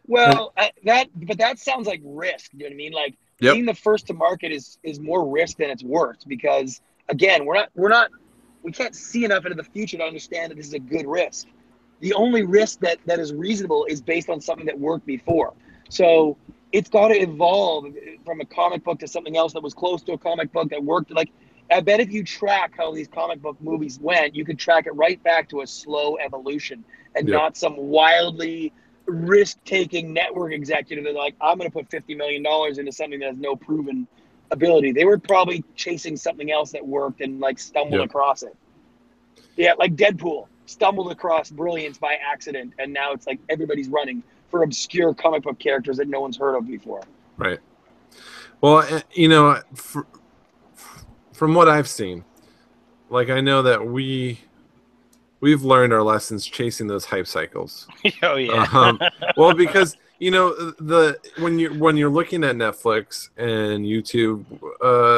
Well, that sounds like risk. You know what I mean? Like being the first to market is more risk than it's worth, because again, we can't see enough into the future to understand that this is a good risk. The only risk that is reasonable is based on something that worked before. So it's got to evolve from a comic book to something else that was close to a comic book that worked. Like, I bet if you track how these comic book movies went, you could track it right back to a slow evolution and not some wildly risk-taking network executive that's like, I'm going to put $50 million into something that has no proven ability. They were probably chasing something else that worked and like stumbled across it. Yeah, like Deadpool stumbled across brilliance by accident, and now it's like everybody's running for obscure comic book characters that no one's heard of before. Right. Well, you know, from what I've seen, like I know that we've learned our lessons chasing those hype cycles. Oh yeah. Well, because you know when you're looking at Netflix and YouTube,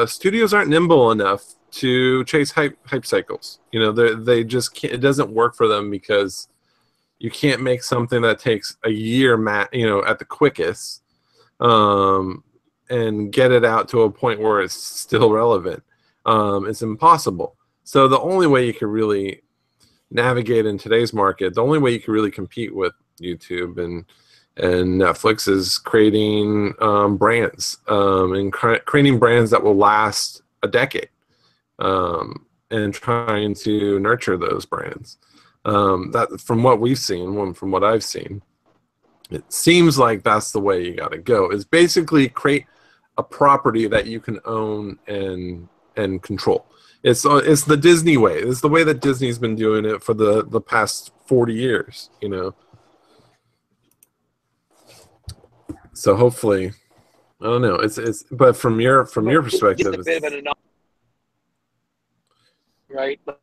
studios aren't nimble enough to chase hype cycles. You know, they just can't. It doesn't work for them because you can't make something that takes a year, at the quickest, and get it out to a point where it's still relevant. It's impossible. So the only way you can really navigate in today's market, the only way you can really compete with YouTube and Netflix is creating brands and creating brands that will last a decade, and trying to nurture those brands. That from what we've seen, from what I've seen, it seems like that's the way you got to go. Is basically create a property that you can own and control. It's the Disney way. It's the way that Disney's been doing it for the past 40 years, you know. So hopefully, I don't know. It's but from your perspective, it's a bit of an anomaly, right? What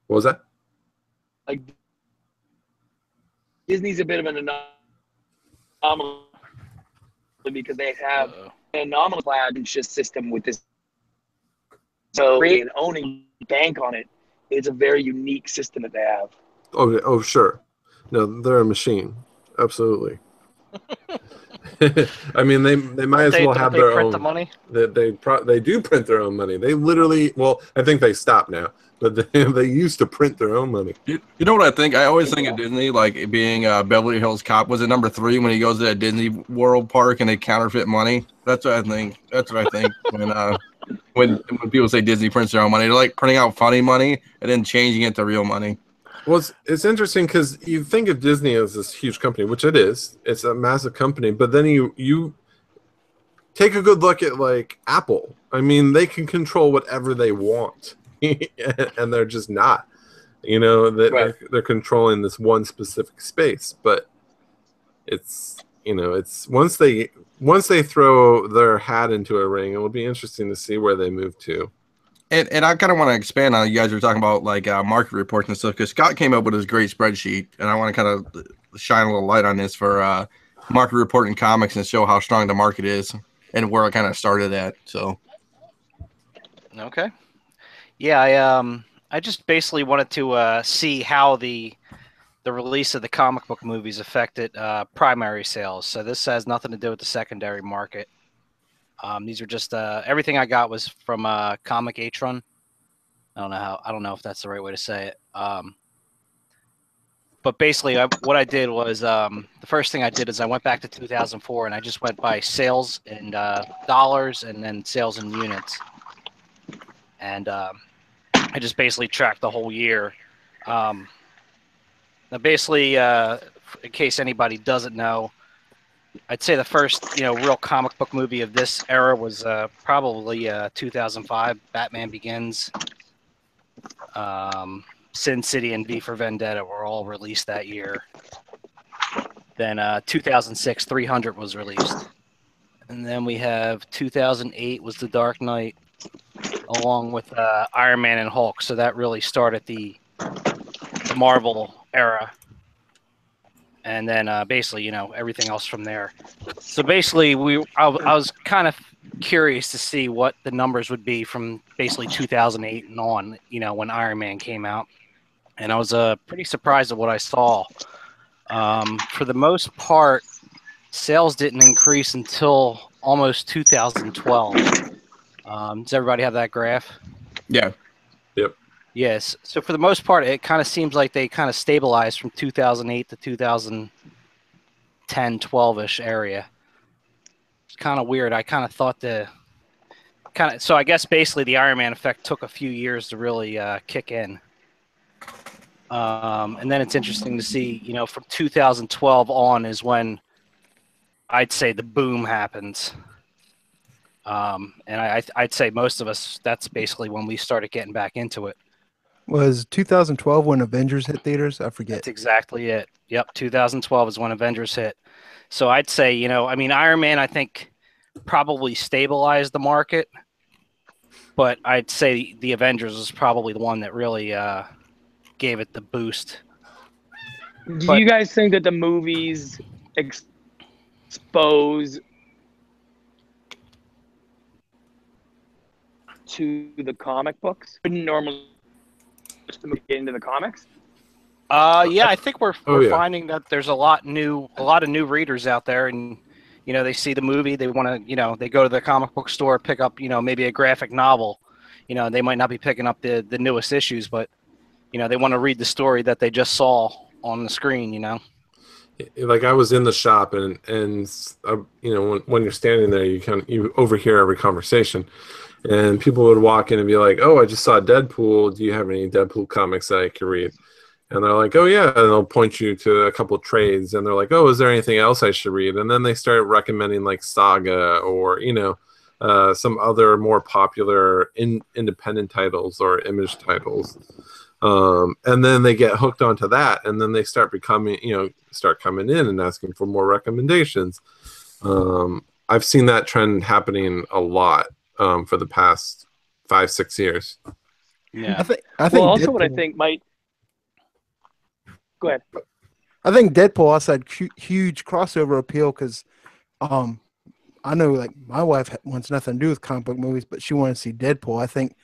was that? Like Disney's a bit of an anomaly because they have an anomalous system with this. So creating and owning bank on it is a very unique system that they have. Oh, sure. No, they're a machine. Absolutely. I mean, they might as well have their own. The money? They do print their own money. They literally, well, I think they stopped now, but they used to print their own money. You know what I think? I always think of Disney like being Beverly Hills Cop. Was it number 3 when he goes to that Disney World Park and they counterfeit money? That's what I think. When people say Disney prints their own money, they're like printing out funny money and then changing it to real money. Well, it's interesting because you think of Disney as this huge company, which it is. It's a massive company, but then you take a good look at like Apple. I mean, they can control whatever they want, and they're just not. You know, they're controlling this one specific space, but it's once they throw their hat into a ring, it will be interesting to see where they move to. And I kind of want to expand on, you guys were talking about like market reports and stuff, because Scott came up with his great spreadsheet, and I want to kind of shine a little light on this for market report in comics and show how strong the market is and where I kind of started at. So, okay, yeah, I just basically wanted to see how the release of the comic book movies affected primary sales. So this has nothing to do with the secondary market. These are just everything I got was from Comic Atron. I don't know if that's the right way to say it. But basically, what I did was the first thing I did is I went back to 2004 and I just went by sales in dollars and then sales in units, and I just basically tracked the whole year. Now, basically, in case anybody doesn't know, I'd say the first, real comic book movie of this era was probably 2005, Batman Begins. Sin City and V for Vendetta were all released that year. Then 2006, 300 was released. And then we have 2008 was The Dark Knight, along with Iron Man and Hulk. So that really started the Marvel era. And then basically, everything else from there. So basically, I was kind of curious to see what the numbers would be from basically 2008 and on, when Iron Man came out. And I was pretty surprised at what I saw. For the most part, sales didn't increase until almost 2012. Does everybody have that graph? Yeah. Yep. Yes. So for the most part, it kind of seems like they kind of stabilized from 2008 to 2010, 2010, 12-ish area. It's kind of weird. I kind of thought so I guess basically the Iron Man effect took a few years to really kick in. And then it's interesting to see, from 2012 on is when I'd say the boom happens. And I'd say most of us, that's basically when we started getting back into it. Was 2012 when Avengers hit theaters? I forget. That's exactly it. Yep, 2012 is when Avengers hit. So I'd say, Iron Man, I think, probably stabilized the market. But I'd say the Avengers was probably the one that really gave it the boost. Do you guys think that the movies expose to the comic books? Wouldn't normally get into the comics. Yeah, I think we're finding that there's a lot of new readers out there, and they see the movie, they want to, they go to the comic book store, pick up, maybe a graphic novel. They might not be picking up the newest issues, but they want to read the story that they just saw on the screen. Like I was in the shop, and when you're standing there, you overhear every conversation. And people would walk in and be like, "Oh, I just saw Deadpool. Do you have any Deadpool comics that I can read?" And they're like, "Oh, yeah." And they'll point you to a couple of trades. And they're like, "Oh, is there anything else I should read?" And then they start recommending like Saga or, some other more popular independent titles or Image titles. And then they get hooked onto that. And then they start coming in and asking for more recommendations. I've seen that trend happening a lot. For the past 5-6 years. Yeah. I think well, also Deadpool, what I think might go ahead. I think Deadpool also had huge crossover appeal because I know like my wife wants nothing to do with comic book movies, but she wanted to see Deadpool. I think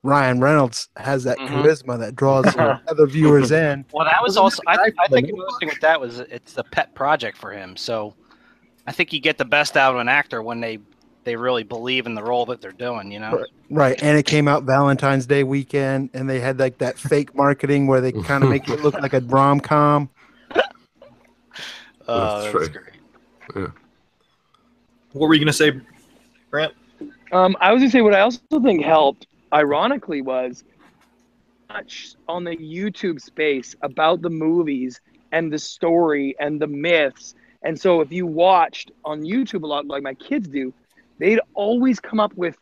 Ryan Reynolds has that charisma that draws other viewers in. Well, that was also I think another thing with that was it's a pet project for him. So I think you get the best out of an actor when they really believe in the role that they're doing, Right, and it came out Valentine's Day weekend, and they had like that fake marketing where they kind of make it look like a rom-com. That's great. Yeah. What were you going to say, Brent? I was going to say what I also think helped, ironically, was much on the YouTube space about the movies and the story and the myths. And so if you watched on YouTube a lot, like my kids do, they'd always come up with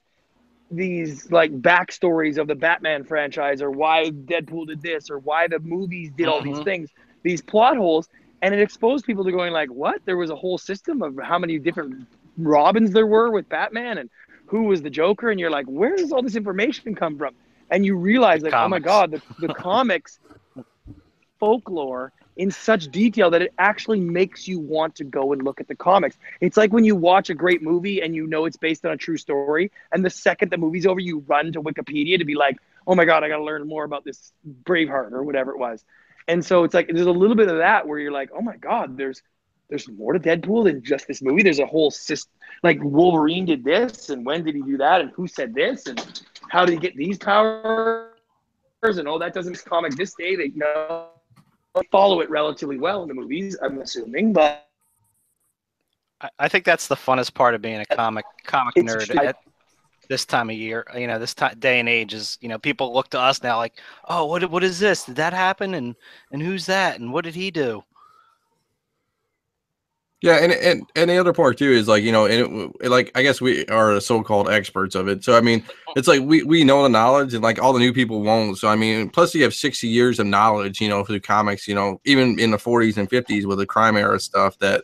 these like backstories of the Batman franchise or why Deadpool did this or why the movies did all these things, these plot holes. And it exposed people to going like, what? There was a whole system of how many different Robins there were with Batman and who was the Joker. And you're like, where does all this information come from? And you realize like, oh my God, the comics folklore in such detail that it actually makes you want to go and look at the comics. It's like when you watch a great movie and it's based on a true story, and the second the movie's over, you run to Wikipedia to be like, oh my God, I got to learn more about this Braveheart or whatever it was. And so it's like, there's a little bit of that where you're like, oh my God, there's more to Deadpool than just this movie. There's a whole system, like Wolverine did this, and when did he do that, and who said this, and how did he get these powers, and that doesn't this comic this day, they know. Follow it relatively well in the movies, I'm assuming, but I think that's the funnest part of being a comic nerd at this time of year. This day and age is, people look to us now like, oh, what is this? Did that happen? And who's that? And what did he do? Yeah, and the other part too is like, like I guess we are the so-called experts of it. So I mean, it's like we know the knowledge, and like all the new people won't. So I mean, plus you have 60 years of knowledge, through comics, even in the 40s and 50s with the crime era stuff that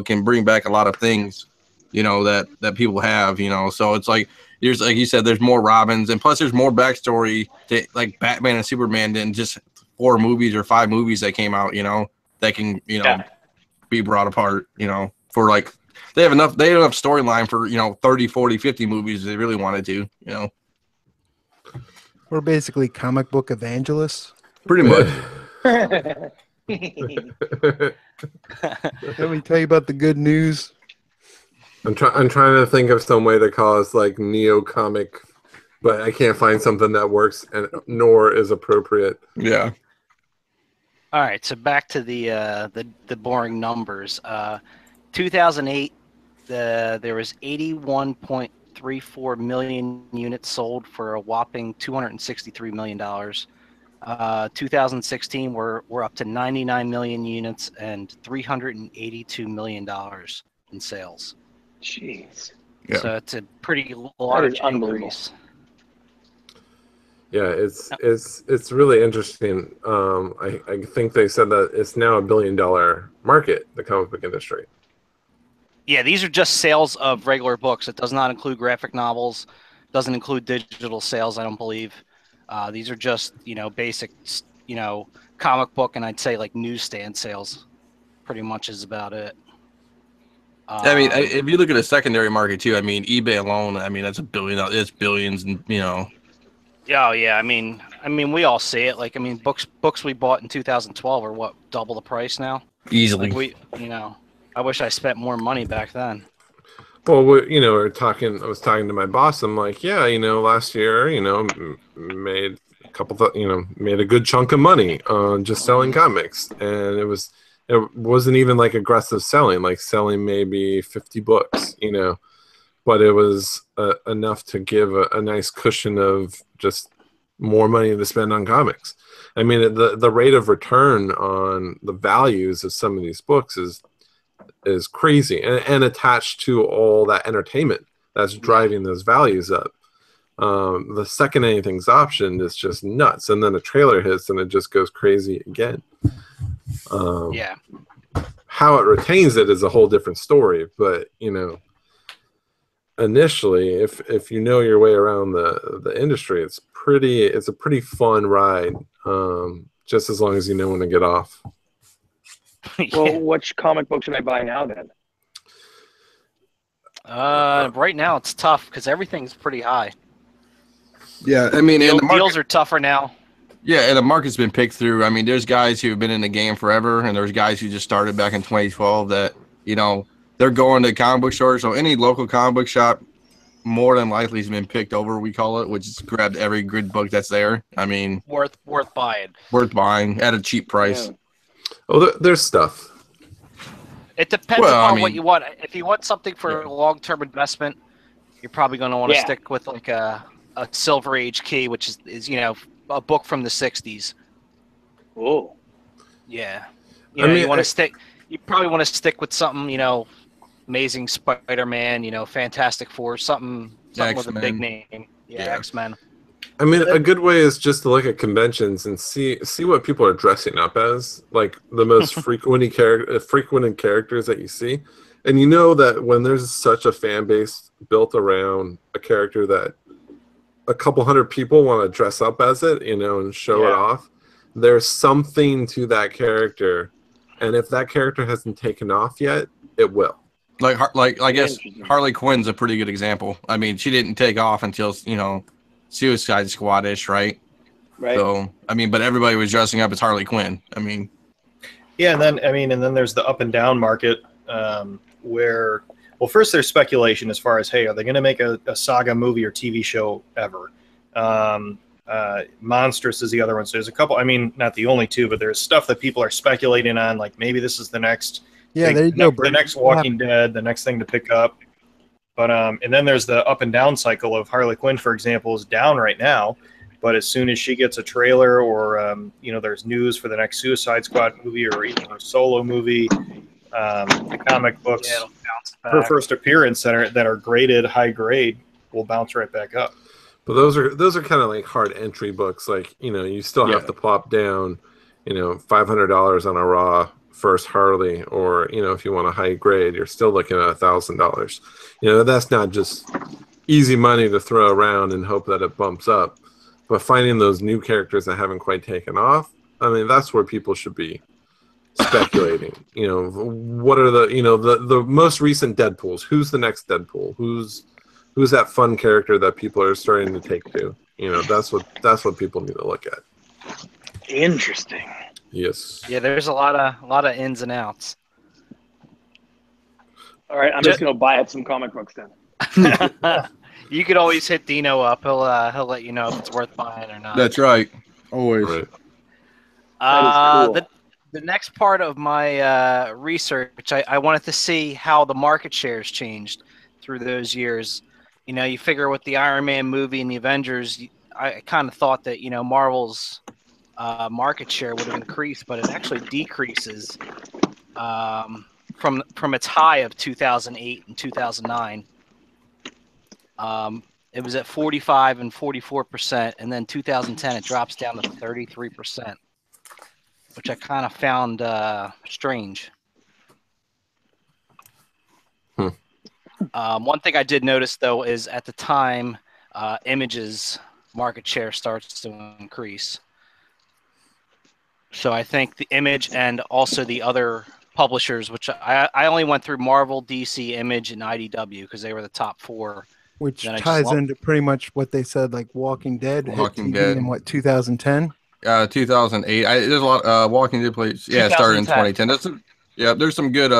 can bring back a lot of things, that people have, So it's like there's, like you said, there's more Robins, and plus there's more backstory to like Batman and Superman than just 4 movies or 5 movies that came out, that can be brought apart, for like they have enough storyline for 30, 40, 50 movies if they really wanted to. We're basically comic book evangelists. Pretty much. Let me tell you about the good news. I'm trying to think of some way to call us like neo comic, but I can't find something that works and nor is appropriate. Yeah. All right, so back to the boring numbers. 2008, there was 81.34 million units sold for a whopping $263 million. 2016, we're up to 99 million units and $382 million in sales. Jeez. Yeah. So it's a pretty large increase. Yeah, it's really interesting. I think they said that it's now $1 billion market, the comic book industry. Yeah, these are just sales of regular books. It does not include graphic novels. Doesn't include digital sales, I don't believe. These are just, basic, comic book, and I'd say like newsstand sales. Pretty much is about it. I mean, if you look at the secondary market too, I mean, eBay alone, I mean, that's $1 billion. It's billions, and Oh yeah, I mean, we all see it. Like, I mean, books we bought in 2012 are what, double the price now? Easily. Like I wish I spent more money back then. Well, I was talking to my boss. I'm like, yeah, last year, made a couple, made a good chunk of money on just selling comics, and it wasn't even like aggressive selling, like selling maybe 50 books, but it was enough to give a nice cushion of just more money to spend on comics. I mean, the rate of return on the values of some of these books is crazy, and attached to all that entertainment that's driving those values up. The second anything's optioned is just nuts, and then a trailer hits and it just goes crazy again. How it retains it is a whole different story, but initially, if you know your way around the industry, it's a pretty fun ride, just as long as you know when to get off. Well, which comic book should I buy now then? Right now it's tough because everything's pretty high. Yeah, I mean, and the deals are tougher now. Yeah, and the market's been picked through. I mean, there's guys who have been in the game forever, and there's guys who just started back in 2012 that, they're going to comic book stores. So any local comic book shop, more than likely, has been picked over, we call it, which is grabbed every good book that's there. I mean, worth buying. Worth buying at a cheap price. Yeah. Oh, there's stuff. It depends upon what you want. If you want something for a long-term investment, you're probably going to want to stick with like a Silver Age key, which is a book from the 60s. Oh. Yeah. You want to stick. You probably want to stick with something, Amazing Spider-Man, Fantastic Four, something with a big name. Yeah, X-Men. I mean, a good way is just to look at conventions and see what people are dressing up as, like the most frequented characters that you see. And you know that when there's such a fan base built around a character that a couple hundred people want to dress up as it, and show it off, there's something to that character. And if that character hasn't taken off yet, it will. Like I guess Harley Quinn's a pretty good example. I mean, she didn't take off until, Suicide Squad-ish, right? Right. So, I mean, but everybody was dressing up as Harley Quinn. I mean. Yeah, and then there's the up and down market where, well, first there's speculation as far as, hey, are they going to make a saga movie or TV show ever? Monstrous is the other one. So there's a couple, I mean, not the only two, but there's stuff that people are speculating on, like maybe this is the next, the next Walking Dead, the next thing to pick up. But and then there's the up and down cycle of Harley Quinn, for example, is down right now. But as soon as she gets a trailer or, there's news for the next Suicide Squad movie or even a solo movie, the comic books, her first appearance that are graded high grade will bounce right back up. But those are kind of like hard entry books. Like, you still have to plop down, $500 on a raw first Harley, or, if you want a high grade, you're still looking at $1,000. That's not just easy money to throw around and hope that it bumps up. But finding those new characters that haven't quite taken off, I mean, that's where people should be speculating. What are the most recent Deadpools? Who's the next Deadpool? Who's that fun character that people are starting to take to? That's what people need to look at. Interesting. Yes. Yeah, there's a lot of ins and outs. All right, I'm just gonna buy up some comic books then. You could always hit Dino up. He'll let you know if it's worth buying or not. That's right. Always. Right. That is cool. the next part of my research, I wanted to see how the market shares changed through those years. You know, you figure with the Iron Man movie and the Avengers, I kind of thought that, you know, Marvel's market share would have increased, but it actually decreases from its high of 2008 and 2009. It was at 45 and 44%, and then 2010 it drops down to 33%, which I kind of found strange. One thing I did notice, though, is at the time, Image's market share starts to increase. So I think the Image and also the other publishers, which I only went through Marvel, DC, Image, and IDW because they were the top four. Which ties into pretty much what they said, like Walking Dead hit TV in what, 2010? 2008. There's a lot. Walking Dead plays. Yeah, started in 2010. There's some good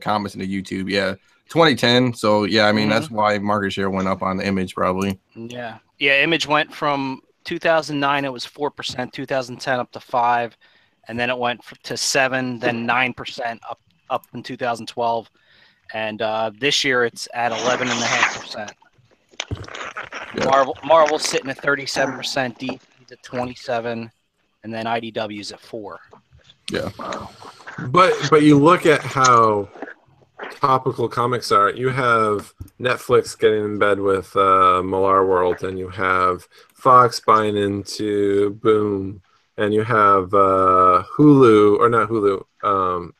comments in the YouTube. Yeah, 2010. So yeah, I mean that's why market share went up on the Image probably. Yeah. Image went from 2009. It was 4%. 2010 up to 5%, and then it went to 7%, then 9% up in 2012. And this year it's at 11.5%. Yeah. Marvel's sitting at 37%, DC's at 27%, and then IDW's at 4%. Yeah. But you look at how topical comics are. You have Netflix getting in bed with Millar World, and you have Fox buying into Boom, and you have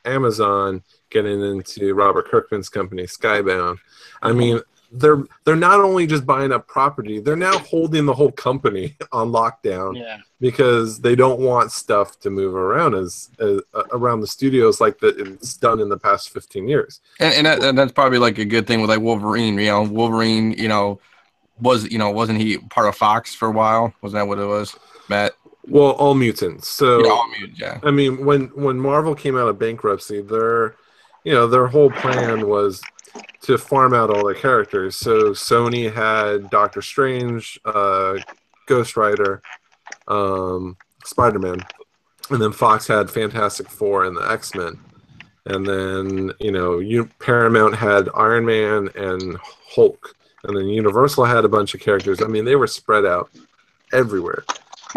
Amazon getting into Robert Kirkman's company, Skybound. I mean, they're not only just buying up property, they're now holding the whole company on lockdown because they don't want stuff to move around around the studios like it's done in the past 15 years. And that's probably like a good thing with like Wolverine. You know, Wolverine, wasn't he part of Fox for a while? Wasn't that what it was, Matt? Well, All Mutants. So yeah, All Mutants, yeah. I mean, when Marvel came out of bankruptcy, their whole plan was to farm out all their characters. So Sony had Doctor Strange, Ghost Rider, Spider-Man, and then Fox had Fantastic Four and the X-Men. And then, Paramount had Iron Man and Hulk. And then Universal had a bunch of characters. I mean, they were spread out everywhere.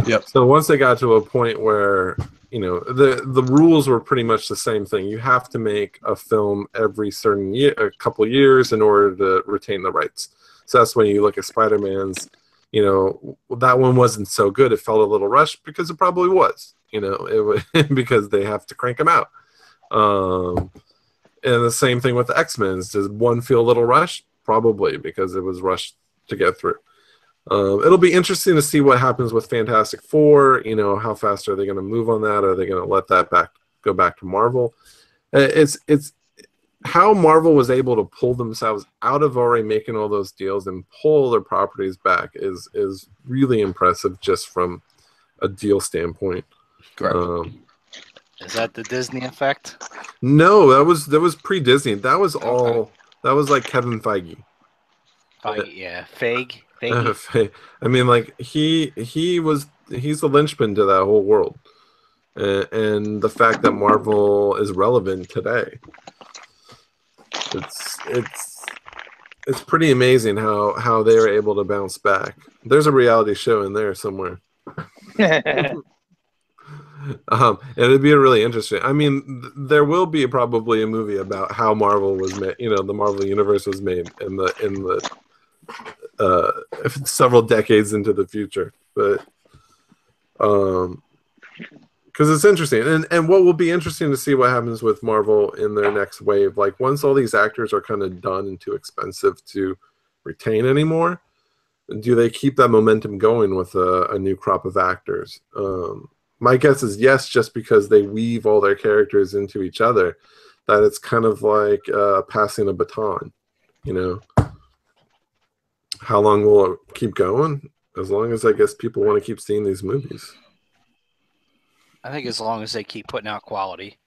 Yep. So once they got to a point where, the rules were pretty much the same thing. You have to make a film every certain year, a couple of years in order to retain the rights. So that's when you look at Spider-Man's, that one wasn't so good. It felt a little rushed because it probably was, it was because they have to crank them out. And the same thing with the X-Men's. Does one feel a little rushed? Probably, because it was rushed to get through. It'll be interesting to see what happens with Fantastic Four. How fast are they going to move on that? Are they going to let that go back to Marvel? It's how Marvel was able to pull themselves out of already making all those deals and pull their properties back is really impressive just from a deal standpoint. Correct. Is that the Disney effect? No, that was pre-Disney. That was all. That was like Kevin Feige. Feige. I mean, like he's the linchpin to that whole world, and the fact that Marvel is relevant today, it's pretty amazing how they were able to bounce back. There's a reality show in there somewhere. It'd be really interesting. I mean, there will be probably a movie about how Marvel was made. The Marvel Universe was made in the several decades into the future, but because it's interesting, and what will be interesting to see what happens with Marvel in their next wave. Like once all these actors are kind of done and too expensive to retain anymore, do they keep that momentum going with a new crop of actors? My guess is yes, just because they weave all their characters into each other, that it's kind of like passing a baton, How long will it keep going? As long as I guess people want to keep seeing these movies. I think as long as they keep putting out quality.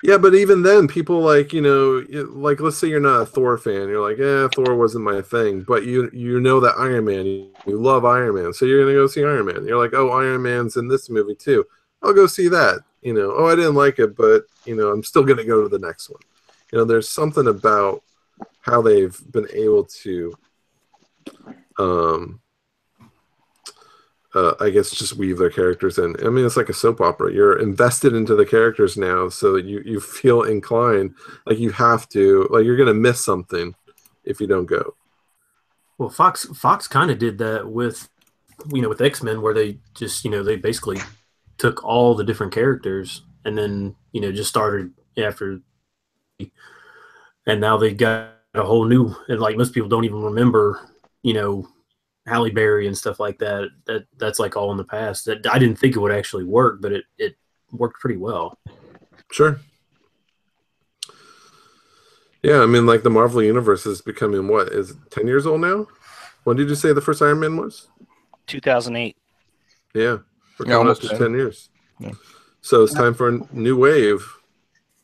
Yeah, but even then, people like let's say you're not a Thor fan. You're like, Thor wasn't my thing. But you know that Iron Man, you love Iron Man, so you're gonna go see Iron Man. You're like, oh, Iron Man's in this movie too. I'll go see that. Oh, I didn't like it, but I'm still going to go to the next one. There's something about how they've been able to, I guess, just weave their characters in. I mean, it's like a soap opera. You're invested into the characters now, so you feel inclined, like you have to, like you're going to miss something if you don't go. Well, Fox kind of did that with X-Men, where they just they basically took all the different characters and then just started after, and now they got a whole new, and like most people don't even remember Halle Berry and stuff like that. That's like all in the past. That I didn't think it would actually work, but it worked pretty well. Sure. Yeah, I mean, like the Marvel Universe is becoming is it 10 years old now? When did you say the first Iron Man was? 2008. Yeah, we're coming up to 10 years. Yeah. So it's time for a new wave.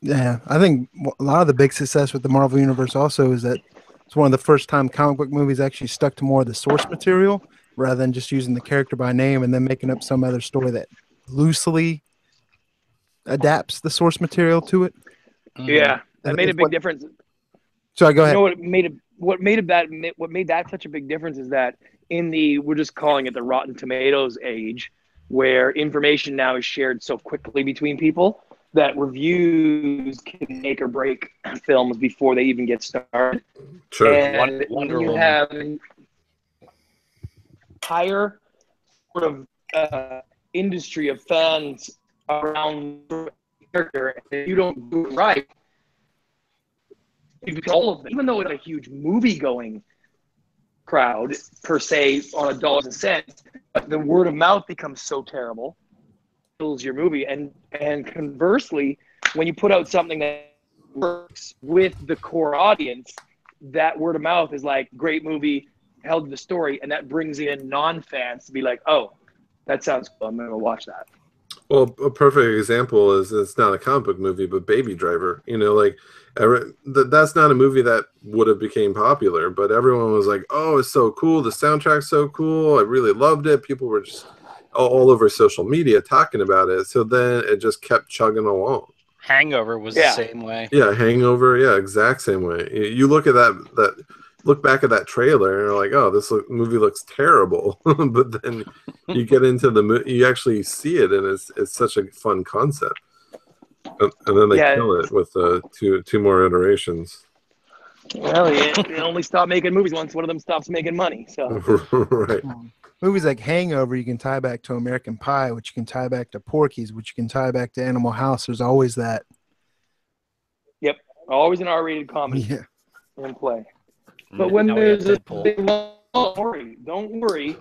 Yeah, I think a lot of the big success with the Marvel Universe also is that it's one of the first time comic book movies actually stuck to more of the source material rather than just using the character by name and then making up some other story that loosely adapts the source material to it. Yeah, that made a big difference. So go ahead. What made that such a big difference is that we're just calling it the Rotten Tomatoes age, where information now is shared so quickly between people that reviews can make or break films before they even get started. Sure. And when you have an entire sort of industry of fans around the character, and you don't do it right, all of them, even though it's a huge movie-going crowd per se on a dollars and cents, but the word of mouth becomes so terrible, kills your movie. And conversely, when you put out something that works with the core audience, that word of mouth is like, great movie, held the story, and that brings in non-fans to be like, oh, that sounds cool, I'm gonna watch that. Well, a perfect example is, it's not a comic book movie, but Baby Driver. That's not a movie that would have became popular, but everyone was like, "Oh, it's so cool! The soundtrack's so cool! I really loved it." People were just all over social media talking about it. So then it just kept chugging along. Hangover was the same way. Yeah, Hangover. Yeah, exact same way. You look at look back at that trailer and you're like, oh, this movie looks terrible. But then you get into the movie, you actually see it, and it's such a fun concept. And then they kill it with two more iterations. Well, they only stop making movies once one of them stops making money. So right. Movies like Hangover, you can tie back to American Pie, which you can tie back to Porky's, which you can tie back to Animal House. There's always that. Yep, always an R-rated comedy in play. But when now there's a big story, don't worry.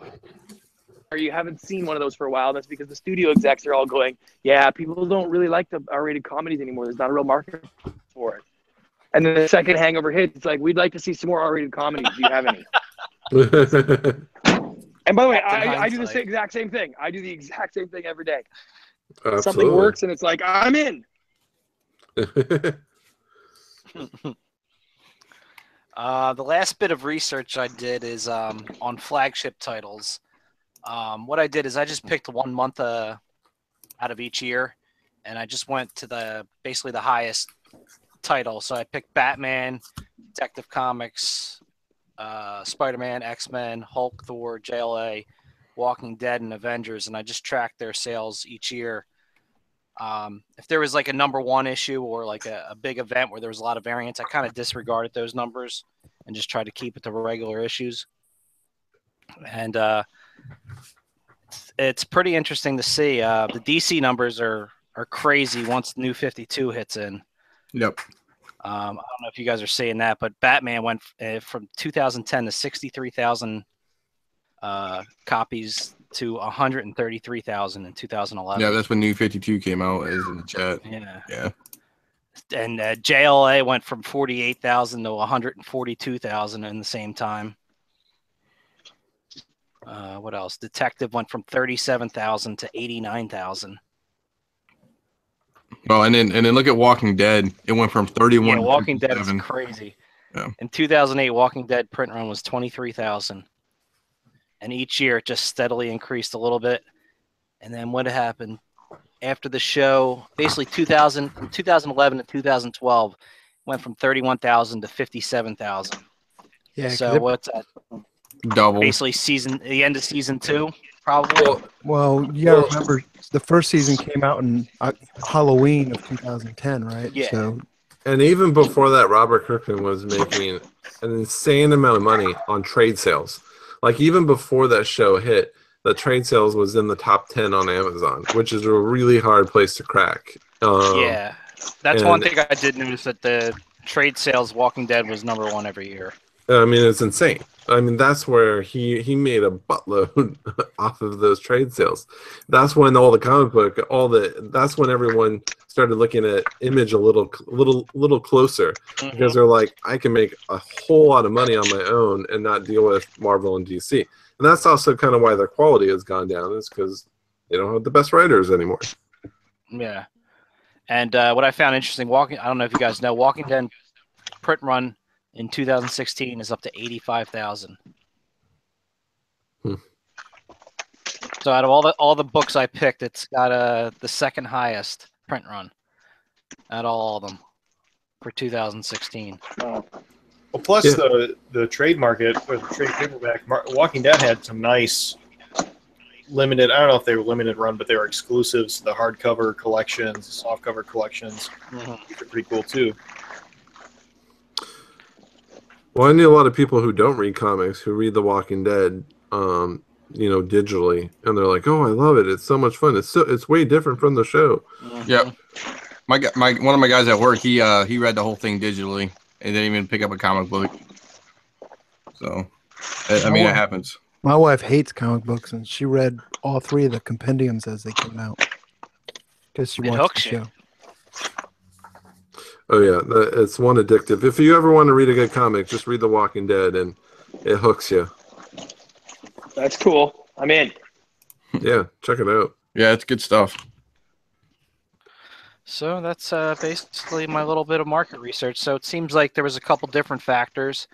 Or you haven't seen one of those for a while. That's because the studio execs are all going, yeah, people don't really like the R-rated comedies anymore. There's not a real market for it. And then the second Hangover hits, it's like, we'd like to see some more R-rated comedies. Do you have any? And by the way, I do the exact same thing. I do the exact same thing every day. Absolutely. Something works, and it's like, I'm in. The last bit of research I did is on flagship titles. What I did is I just picked 1 month out of each year, and I just went to basically the highest title. So I picked Batman, Detective Comics, Spider-Man, X-Men, Hulk, Thor, JLA, Walking Dead, and Avengers, and I just tracked their sales each year. If there was like a #1 issue or like a big event where there was a lot of variance, I kind of disregarded those numbers and just tried to keep it to regular issues. And it's pretty interesting to see. The DC numbers are crazy once New 52 hits in. Yep. I don't know if you guys are seeing that, but Batman went from 2010 to 63,000 copies to 133,000 in 2011. Yeah, that's when New 52 came out, as in the chat. Yeah. And JLA went from 48,000 to 142,000 in the same time. What else? Detective went from 37,000 to 89,000. Oh, and then look at Walking Dead. It went from 31. Yeah, Walking Dead is crazy. Yeah. In 2008, Walking Dead print run was 23,000, and each year it just steadily increased a little bit. And then what happened after the show, basically 2011 to 2012, went from 31,000 to 57,000. Yeah. So what's that? Double. Basically the end of season 2, probably. Well, you gotta remember the first season came out in Halloween of 2010, right? Yeah. So, And even before that, Robert Kirkman was making an insane amount of money on trade sales. Like even before that show hit, the trade sales was in the top 10 on Amazon, which is a really hard place to crack. Yeah. That's one thing I did notice, that the trade sales Walking Dead was number 1 every year. I mean, it's insane. I mean, that's where he made a buttload off of those trade sales. That's when all the comic book, that's when everyone started looking at Image a little closer, because they're like, I can make a whole lot of money on my own and not deal with Marvel and DC. And that's also kind of why their quality has gone down, is because they don't have the best writers anymore. Yeah. And what I found interesting, I don't know if you guys know, Walking Dead print run in 2016 is up to 85,000. So out of all the books I picked, it's got the second highest print run out of all of them for 2016. Well, plus the trade market, or the trade paperback, Walking Dead had some nice limited, I don't know if they were limited run, but they were exclusives, the hardcover collections, softcover collections. These are pretty cool too. Well, I knew a lot of people who don't read comics who read The Walking Dead, digitally, and they're like, "Oh, I love it! It's so much fun. It's way different from the show." Yep. One of my guys at work, he read the whole thing digitally and didn't even pick up a comic book. So, I mean, it happens. my wife hates comic books, and she read all 3 of the compendiums as they came out because she watched the show. Oh yeah, it's one addictive. If you ever want to read a good comic, just read The Walking Dead, and it hooks you. That's cool. I'm in. Yeah, check it out. Yeah, it's good stuff. So that's basically my little bit of market research. So it seems like there was a couple different factors.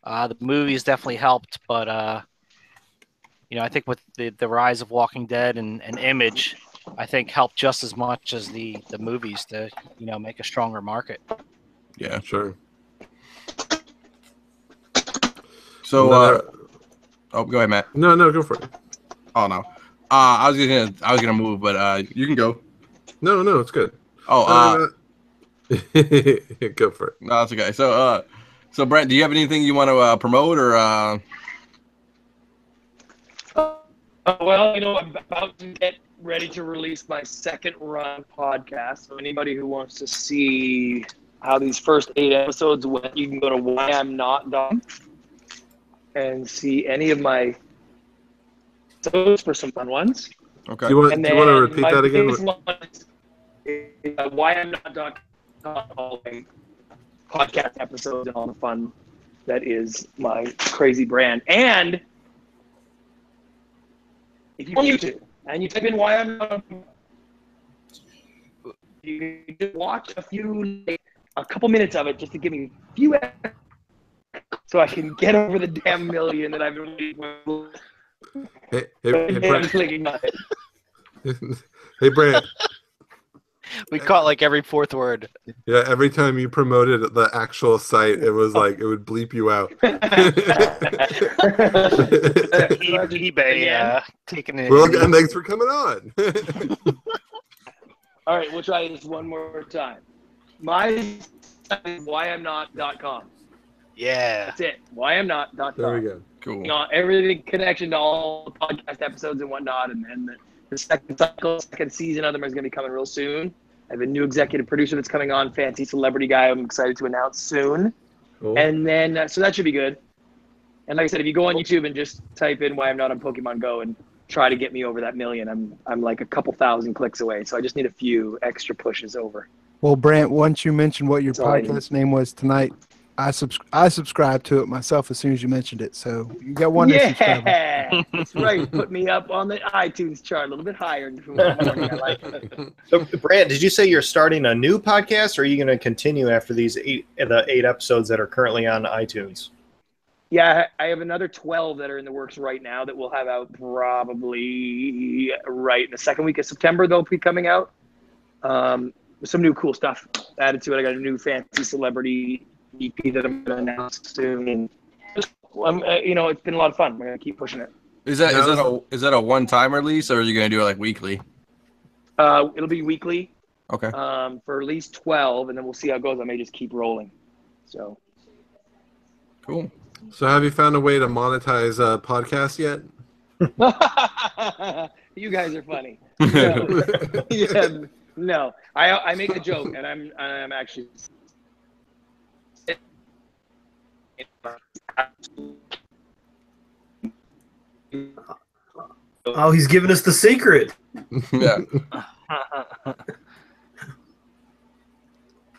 The movies definitely helped, but I think with the rise of Walking Dead and Image, I think helped just as much as the movies to make a stronger market. Yeah, sure. So, go ahead, Matt. No, go for it. Oh no, I was gonna move, but you can go. No, it's good. Oh, go for it. No, that's okay. So, Brent, do you have anything you want to promote or? Well, I'm about to get ready to release my second run podcast. So anybody who wants to see how these first 8 episodes went, you can go to whyimnot.com and see any of my episodes for some fun ones. Okay. Do you want to repeat that again? Whyimnot.com, all the podcast episodes and all the fun that is my crazy brand. And if you go on YouTube and you type in Why I'm Not, you can just watch a couple minutes of it just to give me a few so I can get over the damn million that I've been waiting for. Hey, Brent. Hey, Brent. We caught like every 4th word. Yeah, every time you promoted the actual site, it was like it would bleep you out. eBay taking it. Well, and thanks for coming on. All right, we'll try this one more time. My site is whyimnot.com. Yeah. That's it. Whyimnot.com. There we go. Cool. Everything connection to all the podcast episodes and whatnot, and then the second season of them is going to be coming real soon. I have a new executive producer that's coming on, fancy celebrity guy I'm excited to announce soon. Cool. And then, so that should be good. And like I said, if you go on YouTube and just type in Why I'm Not on Pokemon Go and try to get me over that million, I'm like a couple thousand clicks away. So I just need a few extra pushes over. Well, Brant, once you mentioned what your podcast name was tonight, I subscribed to it myself as soon as you mentioned it. So you got one. Yeah, that's right. Put me up on the iTunes chart a little bit higher. I like it. So, Brant, did you say you're starting a new podcast, or are you going to continue after the 8 episodes that are currently on iTunes? Yeah, I have another 12 that are in the works right now that we'll have out probably right in the second week of September. They'll be coming out. some new cool stuff added to it. I got a new fancy celebrity EP that I'm going to announce soon, and it's been a lot of fun. We're going to keep pushing it. Is that a one-time release, or are you going to do it like weekly? It'll be weekly. Okay. For at least 12, and then we'll see how it goes. I may just keep rolling. So. Cool. So have you found a way to monetize a podcast yet? You guys are funny. No. Yeah, no. I make a joke, and I'm actually. Oh, he's giving us the secret. Yeah.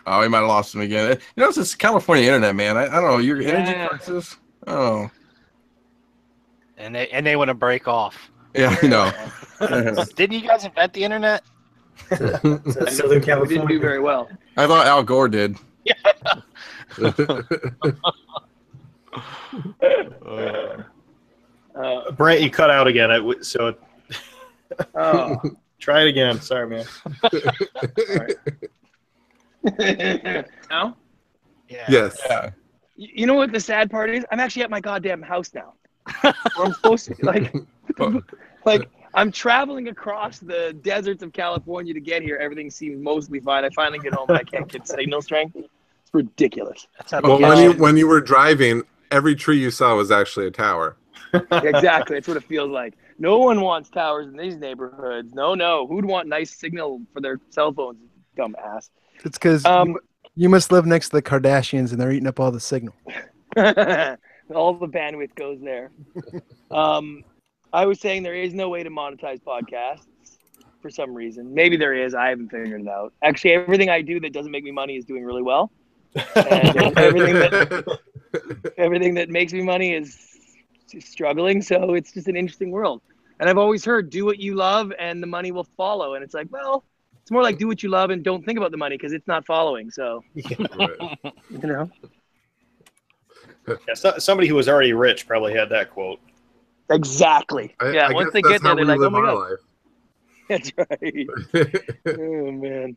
Oh, we might have lost him again. It's this California internet, man. I don't know. Your energy crisis. Oh. And they want to break off. Yeah, I know. Didn't you guys invent the internet? Southern California. We didn't do very well. I thought Al Gore did. Yeah. Brent, you cut out again. Try it again. Sorry, man. Now? Yeah. Yes. Yeah. You know what the sad part is? I'm actually at my goddamn house now. Where I'm supposed to like I'm traveling across the deserts of California to get here. Everything seems mostly fine. I finally get home and I can't get signal strength. It's ridiculous. Well, when you were driving, every tree you saw was actually a tower. Exactly. That's what it feels like. No one wants towers in these neighborhoods. No. Who'd want nice signal for their cell phones? Dumbass. It's because you must live next to the Kardashians and they're eating up all the signal. All the bandwidth goes there. I was saying there is no way to monetize podcasts for some reason. Maybe there is. I haven't figured it out. Actually, everything I do that doesn't make me money is doing really well. And everything that makes me money is struggling. So it's just an interesting world. And I've always heard, do what you love and the money will follow. And it's like, well, it's more like do what you love and don't think about the money because it's not following. So, Yeah, somebody who was already rich probably had that quote. Exactly. I once guess they that's get there, how they're we like, live oh my our God. life. That's right. Oh, man.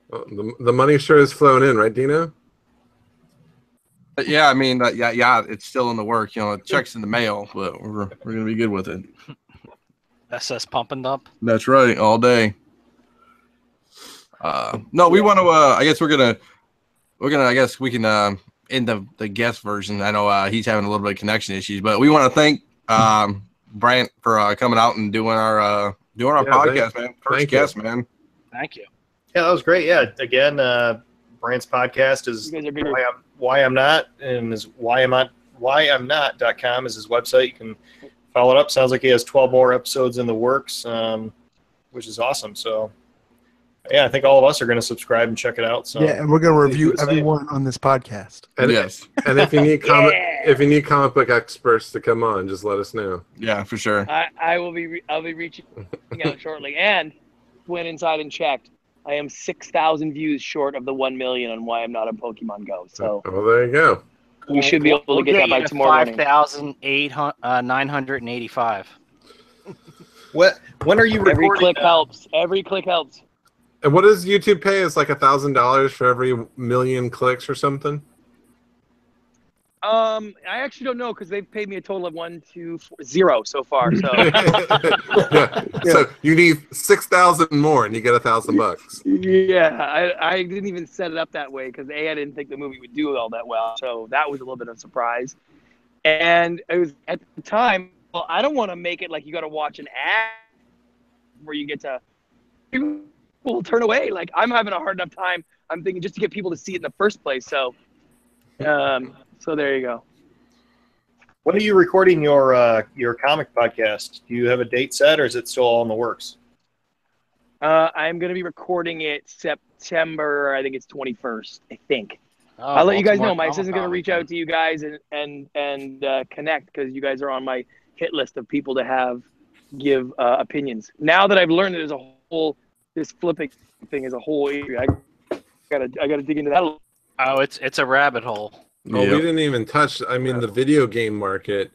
Well, the money sure is flowing in, right, Dino? Yeah, I mean, yeah, it's still in the work. Checks in the mail, but we're gonna be good with it. SS pump and dump. That's right, all day. No, we want to. I guess we're gonna. I guess we can end the guest version. I know he's having a little bit of connection issues, but we want to thank Brant for coming out and doing our podcast, man. First guest, man. Thank you. Yeah, that was great. Yeah, again, Brant's podcast is Why I'm Not, and is whyimnot.com is his website. You can follow it up. Sounds like he has 12 more episodes in the works, which is awesome. So, yeah, I think all of us are going to subscribe and check it out. So yeah, and we're going to review everyone on this podcast. And yes, and if you need comic book experts to come on, just let us know. Yeah, for sure. I'll be reaching out shortly, and went inside and checked. I am 6,000 views short of the 1 million on Why I'm Not on Pokemon Go. So there you go. We should be able to get that by tomorrow morning. 5,985. When are you recording? Every click helps. And what does YouTube pay? It's like $1,000 for every million clicks or something? I actually don't know because they've paid me a total of 0 so far. So, So you need 6,000 more, and you get $1,000. Yeah, I didn't even set it up that way because I didn't think the movie would do all that well. So that was a little bit of a surprise. And it was at the time. Well, I don't want to make it like you got to watch an ad where you get to. People will turn away. Like I'm having a hard enough time. I'm thinking just to get people to see it in the first place. So. So there you go. When are you recording your comic podcast? Do you have a date set, or is it still all in the works? I'm going to be recording it September. I think it's 21st. I think. I'll let you guys know. My assistant's going to reach out to you guys and connect because you guys are on my hit list of people to give opinions. Now that I've learned that there's a whole this flipping thing is a whole area, I gotta dig into that a little. Oh, it's a rabbit hole. Well, we didn't even touch. I mean, the video game market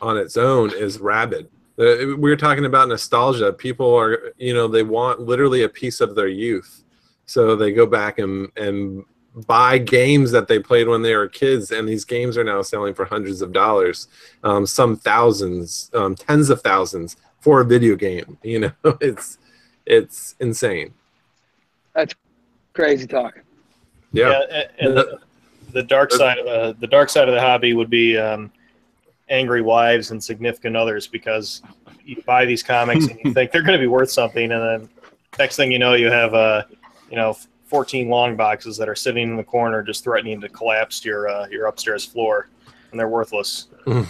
on its own is rabid. We were talking about nostalgia. People are, they want literally a piece of their youth. So they go back and buy games that they played when they were kids, and these games are now selling for hundreds of dollars, some thousands, tens of thousands for a video game. It's insane. That's crazy talk. Yeah, and the dark side of the hobby would be angry wives and significant others, because you buy these comics and you think they're going to be worth something, and then next thing you know, you have 14 long boxes that are sitting in the corner just threatening to collapse your upstairs floor, and they're worthless. Yeah,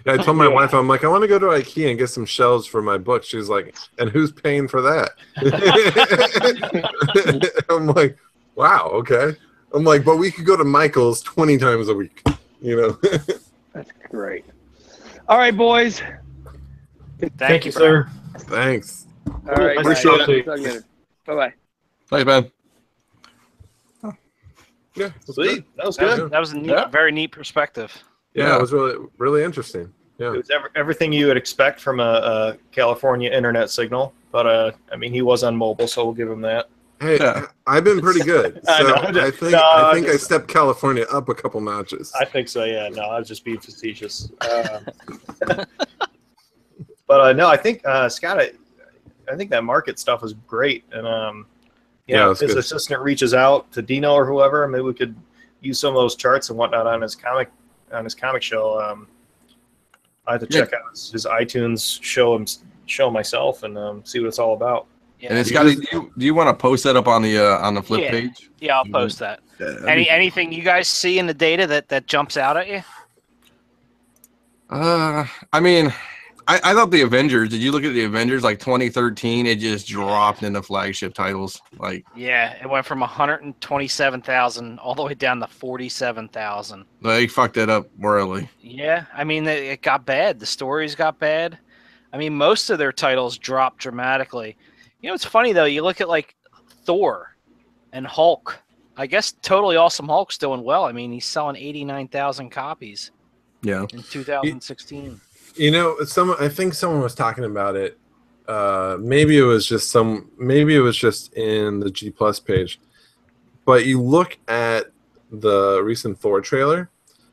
I told my wife, I'm like, I want to go to IKEA and get some shelves for my books. She's like, and who's paying for that? I'm like, wow, okay. I'm like, but we could go to Michael's 20 times a week, That's great. All right, boys. Thank you, sir. Thanks. All right, Appreciate it. Bye-bye. Thanks, man. Yeah, Sweet. That was good. That was a neat, very neat perspective. Yeah, it was really, really interesting. Yeah, It was everything you would expect from a California internet signal, but he was on mobile, so we'll give him that. Hey, Yeah. I've been pretty good. So I think I stepped California up a couple notches. I think so. Yeah. No, I was just being facetious. But no, I think Scott, I think that market stuff was great, and if his assistant reaches out to Dino or whoever, maybe we could use some of those charts and whatnot on his comic show. I have to check out his iTunes show myself and see what it's all about. Yeah. And it's got. Do you want to post that up on the flip page? Yeah, I'll post that. Anything you guys see in the data that jumps out at you? I thought the Avengers. Did you look at the Avengers? Like 2013, it just dropped into flagship titles. Like, yeah, it went from 127,000 all the way down to 47,000. They fucked it up royally. Yeah, it got bad. The stories got bad. Most of their titles dropped dramatically. It's funny though. You look at like Thor and Hulk. I guess Totally Awesome Hulk's doing well. He's selling 89,000 copies. Yeah. In 2016. I think someone was talking about it. Maybe it was just in the G Plus page. But you look at the recent Thor trailer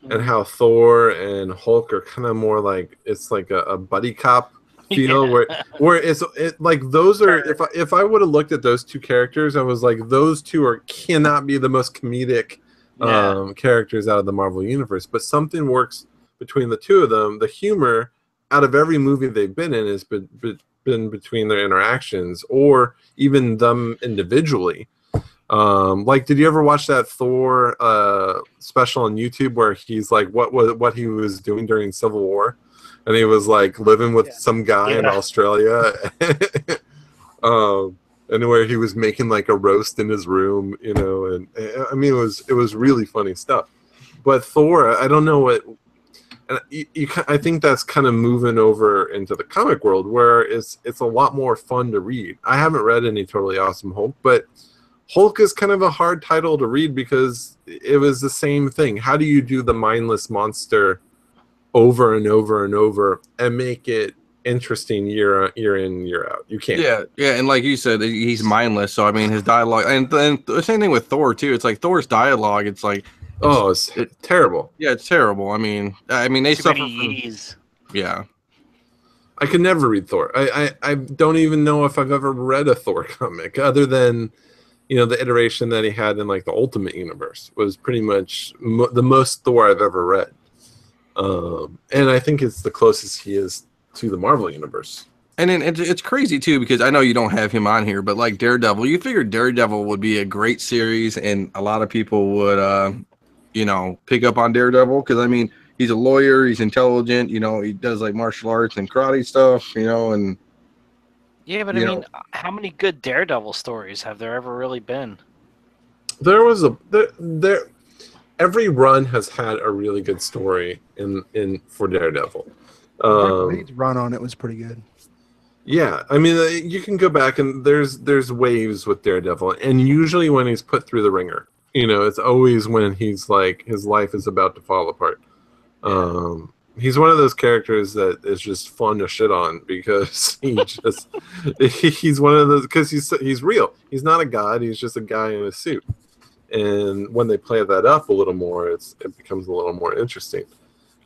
and how Thor and Hulk are kind of more like, it's like a buddy cop feel where it's like those are, if I would have looked at those two characters, I was like, those two cannot be the most comedic characters out of the Marvel universe, but something works between the two of them. The humor out of every movie they've been in has been between their interactions, or even them individually. Did you ever watch that Thor special on YouTube where he's like what he was doing during Civil War, and he was like living with some guy in Australia, and where he was making like a roast in his room, and it was really funny stuff. But Thor, I don't know what. I think that's kind of moving over into the comic world where it's a lot more fun to read. I haven't read any Totally Awesome Hulk, but Hulk is kind of a hard title to read because it was the same thing. How do you do the mindless monster over and over and over and make it interesting year in, year out? You can't. Yeah, and like you said, he's mindless. So his dialogue, and then the same thing with Thor too. It's like Thor's dialogue. It's like. It's terrible. Yeah, it's terrible. They suffer from. Yeah. I could never read Thor. I don't even know if I've ever read a Thor comic other than, the iteration that he had in like the Ultimate Universe was pretty much the most Thor I've ever read. And I think it's the closest he is to the Marvel Universe. And then it's crazy too, because I know you don't have him on here, but like Daredevil, you figured Daredevil would be a great series, and a lot of people would, pick up on Daredevil because he's a lawyer, he's intelligent, he does like martial arts and karate stuff, and yeah, but how many good Daredevil stories have there ever really been? There was every run has had a really good story for Daredevil. Lee's run on it was pretty good. Yeah, you can go back and there's waves with Daredevil, and usually when he's put through the ringer. It's always when he's like his life is about to fall apart. He's one of those characters that is just fun to shit on because he's one of those because he's real. He's not a god. He's just a guy in a suit. And when they play that up a little more, it becomes a little more interesting.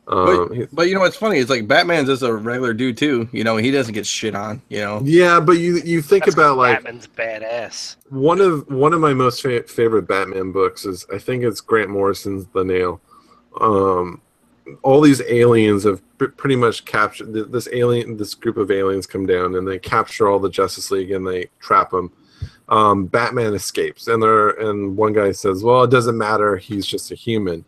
But you know what's funny? It's like Batman's just a regular dude too. You know, he doesn't get shit on. You know. Yeah, but you think about like Batman's badass. One of my most favorite Batman books is, I think it's Grant Morrison's The Nail. All these aliens have pretty much captured this group of aliens come down and they capture all the Justice League and they trap them. Batman escapes and one guy says, well, it doesn't matter, he's just a human.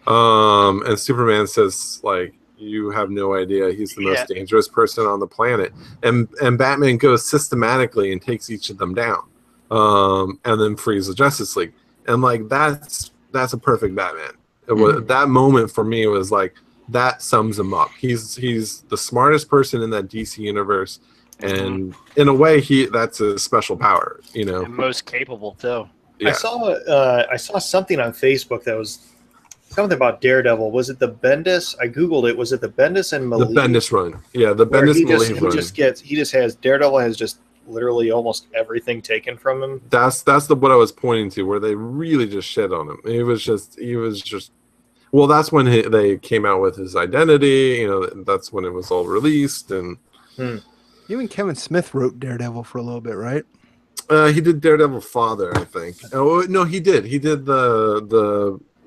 And Superman says, like, you have no idea, he's the most dangerous person on the planet. And Batman goes systematically and takes each of them down, and then frees the Justice League. And like that's a perfect Batman. That moment for me was like, that sums him up. He's the smartest person in that DC universe, and in a way, that's a special power, you know. And most capable too. Yeah. I saw something on Facebook that was something about Daredevil. Was it the Bendis? I googled it. Was it the Bendis and Malieve? The Bendis run. Yeah, the Bendis Malieve run. He just has Daredevil has just literally almost everything taken from him. That's what I was pointing to, where they really just shit on him. He was just. Well, that's when they came out with his identity. You know, that's when it was all released. And even Kevin Smith wrote Daredevil for a little bit, right? He did Daredevil Father, I think. Oh no, he did. He did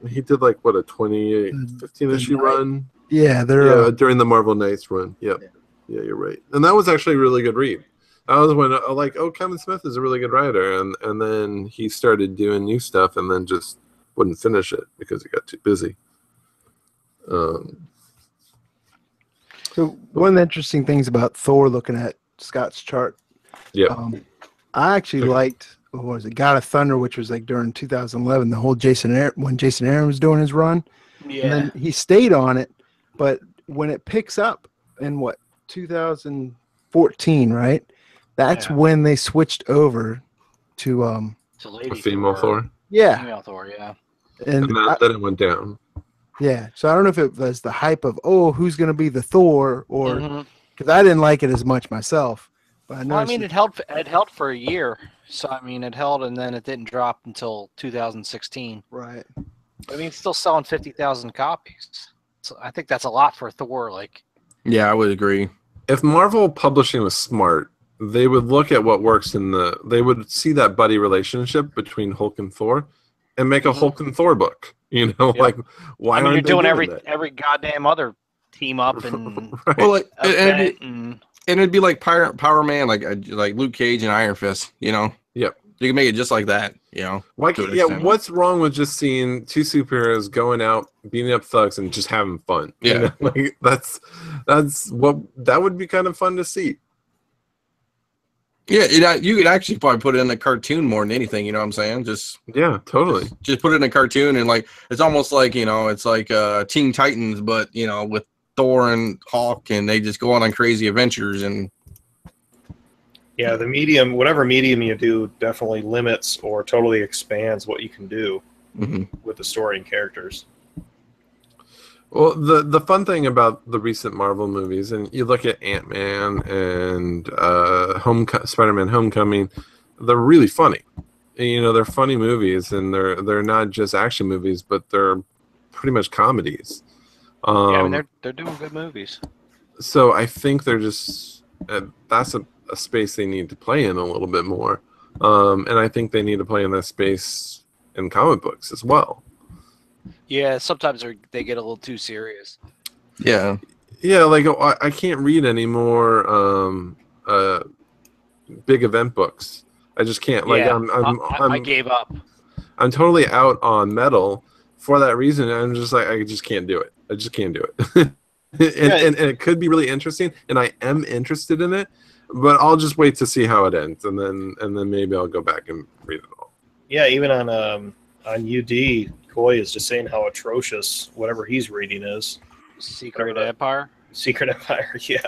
he did like what, a 15 issue run. Yeah, during the Marvel Knights run. Yep. Yeah, you're right. And that was actually a really good read. That was when like, oh, Kevin Smith is a really good writer, and then he started doing new stuff, and then just wouldn't finish it because he got too busy. So one of the interesting things about Thor, looking at Scott's chart, I actually liked, what was it, God of Thunder, which was like during 2011, the whole when Jason Aaron was doing his run. Yeah. And then he stayed on it, but when it picks up in 2014, right? That's when they switched over to a female Thor. Yeah. Female Thor, yeah. And then it went down. Yeah, so I don't know if it was the hype of, who's going to be the Thor, or because I didn't like it as much myself. But I mean, it held for a year. So I mean, it held, and then it didn't drop until 2016. Right. I mean, it's still selling 50,000 copies. So I think that's a lot for Thor. Like, yeah, I would agree. If Marvel Publishing was smart, they would look at what works they would see that buddy relationship between Hulk and Thor, and make a Hulk and Thor book. You know, like, why aren't you're doing that? every goddamn other team up and right. Well, like, and it'd be like Power Man, like Luke Cage and Iron Fist. You know, yep. You can make it just like that. You know, what's wrong with just seeing two superheroes going out, beating up thugs, and just having fun? Yeah, you know? Like that would be kind of fun to see. Yeah, you could actually probably put it in a cartoon more than anything. You know what I'm saying? Totally. Just put it in a cartoon, and like it's almost like, you know, it's like Teen Titans, but you know, with Thor and Hawk, and they just go on crazy adventures. And yeah, the medium, whatever medium you do, definitely limits or totally expands what you can do with the story and characters. Well, the fun thing about the recent Marvel movies, and you look at Ant-Man and Spider-Man Homecoming, they're really funny. And, you know, they're funny movies, and they're not just action movies, but they're pretty much comedies. I mean, they're doing good movies. So I think they're just that's a space they need to play in a little bit more, and I think they need to play in that space in comic books as well. Yeah, sometimes they get a little too serious. Yeah, like I can't read any more big event books. I just can't. Like I gave up. I'm totally out on metal for that reason. I'm just like, I just can't do it. I just can't do it. and it could be really interesting, and I am interested in it, but I'll just wait to see how it ends, and then maybe I'll go back and read it all. Yeah, even on UD, Coy is just saying how atrocious whatever he's reading is. Secret Empire, yeah.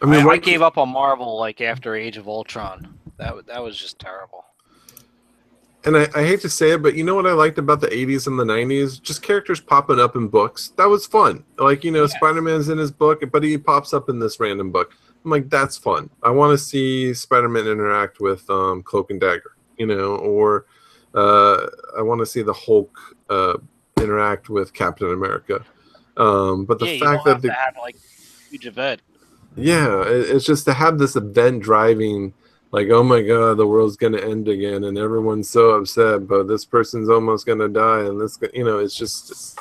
I mean, I gave up on Marvel like after Age of Ultron. That was just terrible. And I hate to say it, but you know what I liked about the 80s and the 90s? Just characters popping up in books. That was fun. Like, Spider-Man's in his book, but he pops up in this random book. I'm like, that's fun. I want to see Spider-Man interact with Cloak and Dagger, or I want to see the Hulk interact with Captain America. But the fact that they have like huge event. Yeah, it's just to have this event driving, like, oh my God, the world's gonna end again, and everyone's so upset, but this person's almost gonna die, and it's just.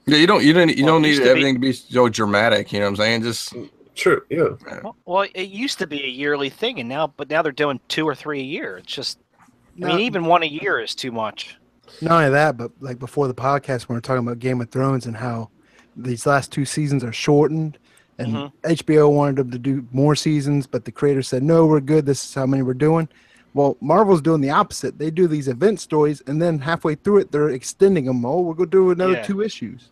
Yeah, you don't need everything to be so dramatic. You know what I'm saying? Just true. Yeah. Well, it used to be a yearly thing, and now they're doing 2 or 3 a year. It's just, even 1 a year is too much. Not only that, but like before the podcast, we were talking about Game of Thrones and how these last 2 seasons are shortened. And HBO wanted them to do more seasons, but the creators said, no, we're good. This is how many we're doing. Well, Marvel's doing the opposite. They do these event stories, and then halfway through it, they're extending them. Oh, we're going to do another 2 issues.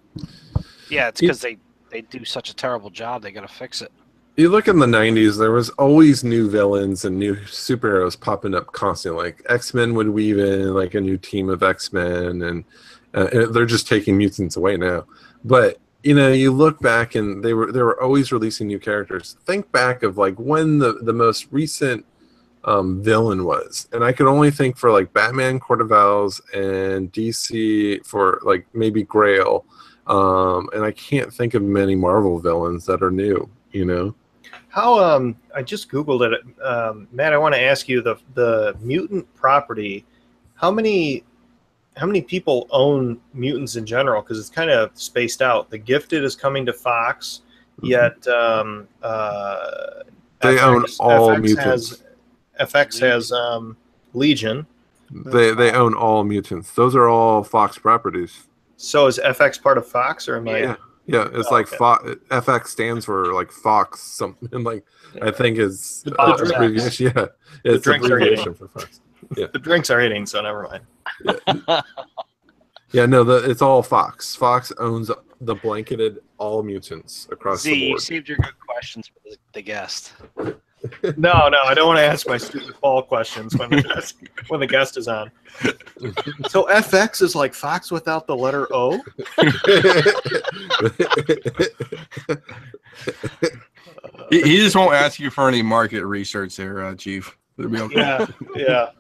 Yeah, it's because they do such a terrible job. They got to fix it. You look in the 90s, there was always new villains and new superheroes popping up constantly. Like X-Men would weave in like a new team of X-Men, and they're just taking mutants away now. But you look back and they were always releasing new characters. Think back of like when the most recent villain was, and I could only think for like Batman Court of Owls and DC for like maybe Grail, and I can't think of many Marvel villains that are new. How I just Googled it, Matt. I want to ask you the mutant property. How many people own mutants in general? Because it's kind of spaced out. The Gifted is coming to Fox, yet they own all mutants. FX has Legion. They own all mutants. Those are all Fox properties. So is FX part of Fox, or am I? Yeah, it's like FX stands for like Fox something. Like I think is abbreviation. Yeah, it's abbreviation for Fox. Yeah. The drinks are hitting, so never mind. Yeah, no, it's all Fox. Fox owns the blanketed all mutants across the board. You saved your good questions for the guest. No, I don't want to ask my stupid fall questions when the guest is on. So FX is like Fox without the letter O? He just won't ask you for any market research there, Chief. It'll be okay. Yeah.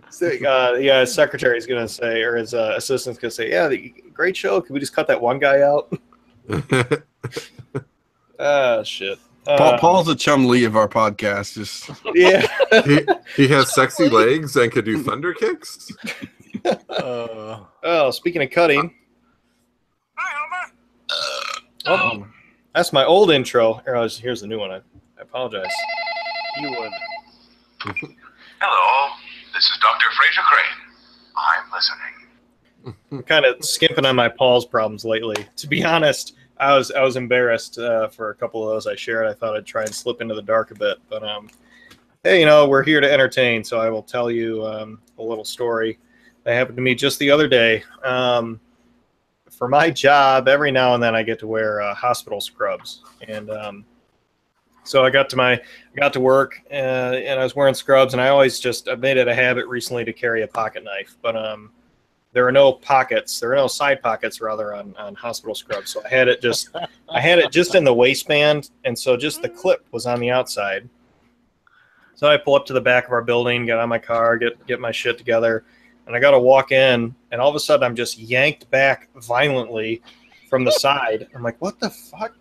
So, his secretary's going to say, or his assistant's going to say, yeah, great show. Can we just cut that one guy out? Shit. Paul's a Chum Lee of our podcast. Just he has sexy legs and could do thunder kicks. Speaking of cutting. That's my old intro. Here's the new one. I apologize. You would. Hello, this is Dr. Fraser Crane. I'm listening. I'm kind of skimping on my Paul's problems lately. To be honest, I was embarrassed for a couple of those I shared. I thought I'd try and slip into the dark a bit, but hey, we're here to entertain, so I will tell you a little story that happened to me just the other day. For my job, every now and then I get to wear hospital scrubs, and so I got to work and I was wearing scrubs, and I made it a habit recently to carry a pocket knife, but there are no side pockets rather on hospital scrubs. So I had it just in the waistband, and so just the clip was on the outside. So I pull up to the back of our building, get on my car, get my shit together, and I got to walk in, and all of a sudden I'm just yanked back violently from the side. I'm like, what the fuck?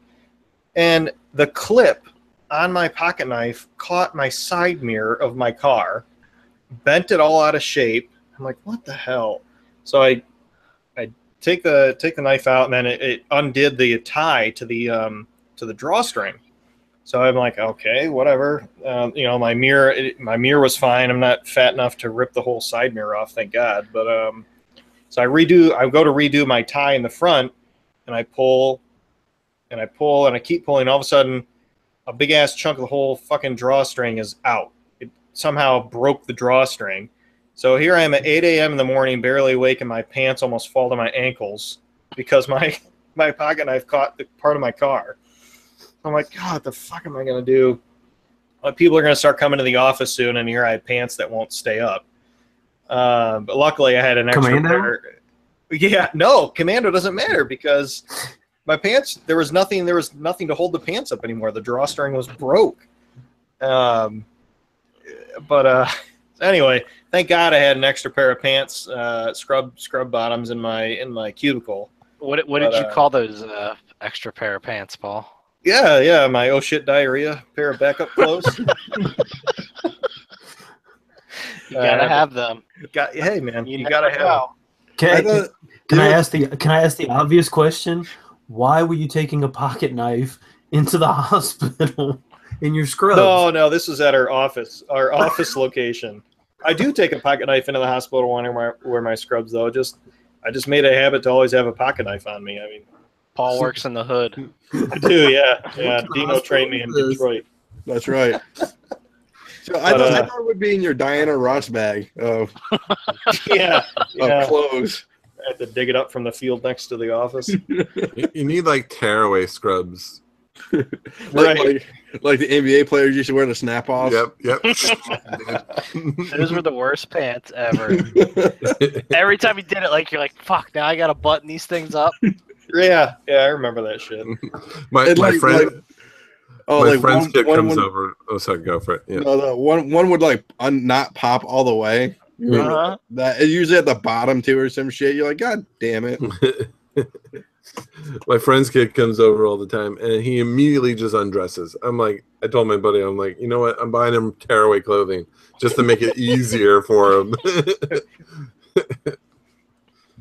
And the clip on my pocket knife caught my side mirror of my car, bent it all out of shape. I'm like, what the hell? So I take the knife out, and then it undid the tie to the drawstring. So I'm like, okay, whatever. My mirror was fine. I'm not fat enough to rip the whole side mirror off, thank God. But so I go to redo my tie in the front, and I pull, and I keep pulling. All of a sudden, a big ass chunk of the whole fucking drawstring is out. It somehow broke the drawstring. So here I am at 8 a.m. in the morning, barely awake, and my pants almost fall to my ankles because my pocket knife caught the part of my car. I'm like, God, what the fuck am I going to do? People are going to start coming to the office soon, and here I have pants that won't stay up. But luckily, I had an extra Commando? pair. Yeah, no, Commando doesn't matter because my pants. There was nothing to hold the pants up anymore. The drawstring was broke. Anyway, thank God I had an extra pair of pants, scrub bottoms in my cubicle. What did you call those extra pair of pants, Paul? Yeah, my oh shit diarrhea pair of backup clothes. You gotta have them. Hey man, you gotta have them. Can I ask the obvious question? Why were you taking a pocket knife into the hospital in your scrubs? No, this was at our office location. I do take a pocket knife into the hospital when I wear my scrubs, though. I just made a habit to always have a pocket knife on me. I mean, Paul works in the hood. I do, yeah. Dino trained me in Detroit. That's right. So I thought it would be in your Diana Ross bag of clothes. I had to dig it up from the field next to the office. You need like tearaway scrubs. Right. Like the NBA players used to wear the snap offs. Yep. Those were the worst pants ever. Every time you did it, you're like, fuck, now I gotta button these things up. Yeah, I remember that shit. My friend's kid comes over. Oh, sorry, go for it. Yeah. No, one would not pop all the way. Uh-huh. That usually at the bottom too or some shit. You're like, God damn it. My friend's kid comes over all the time, and he immediately just undresses. I told my buddy, I'm like, you know what? I'm buying him tearaway clothing just to make it easier for him.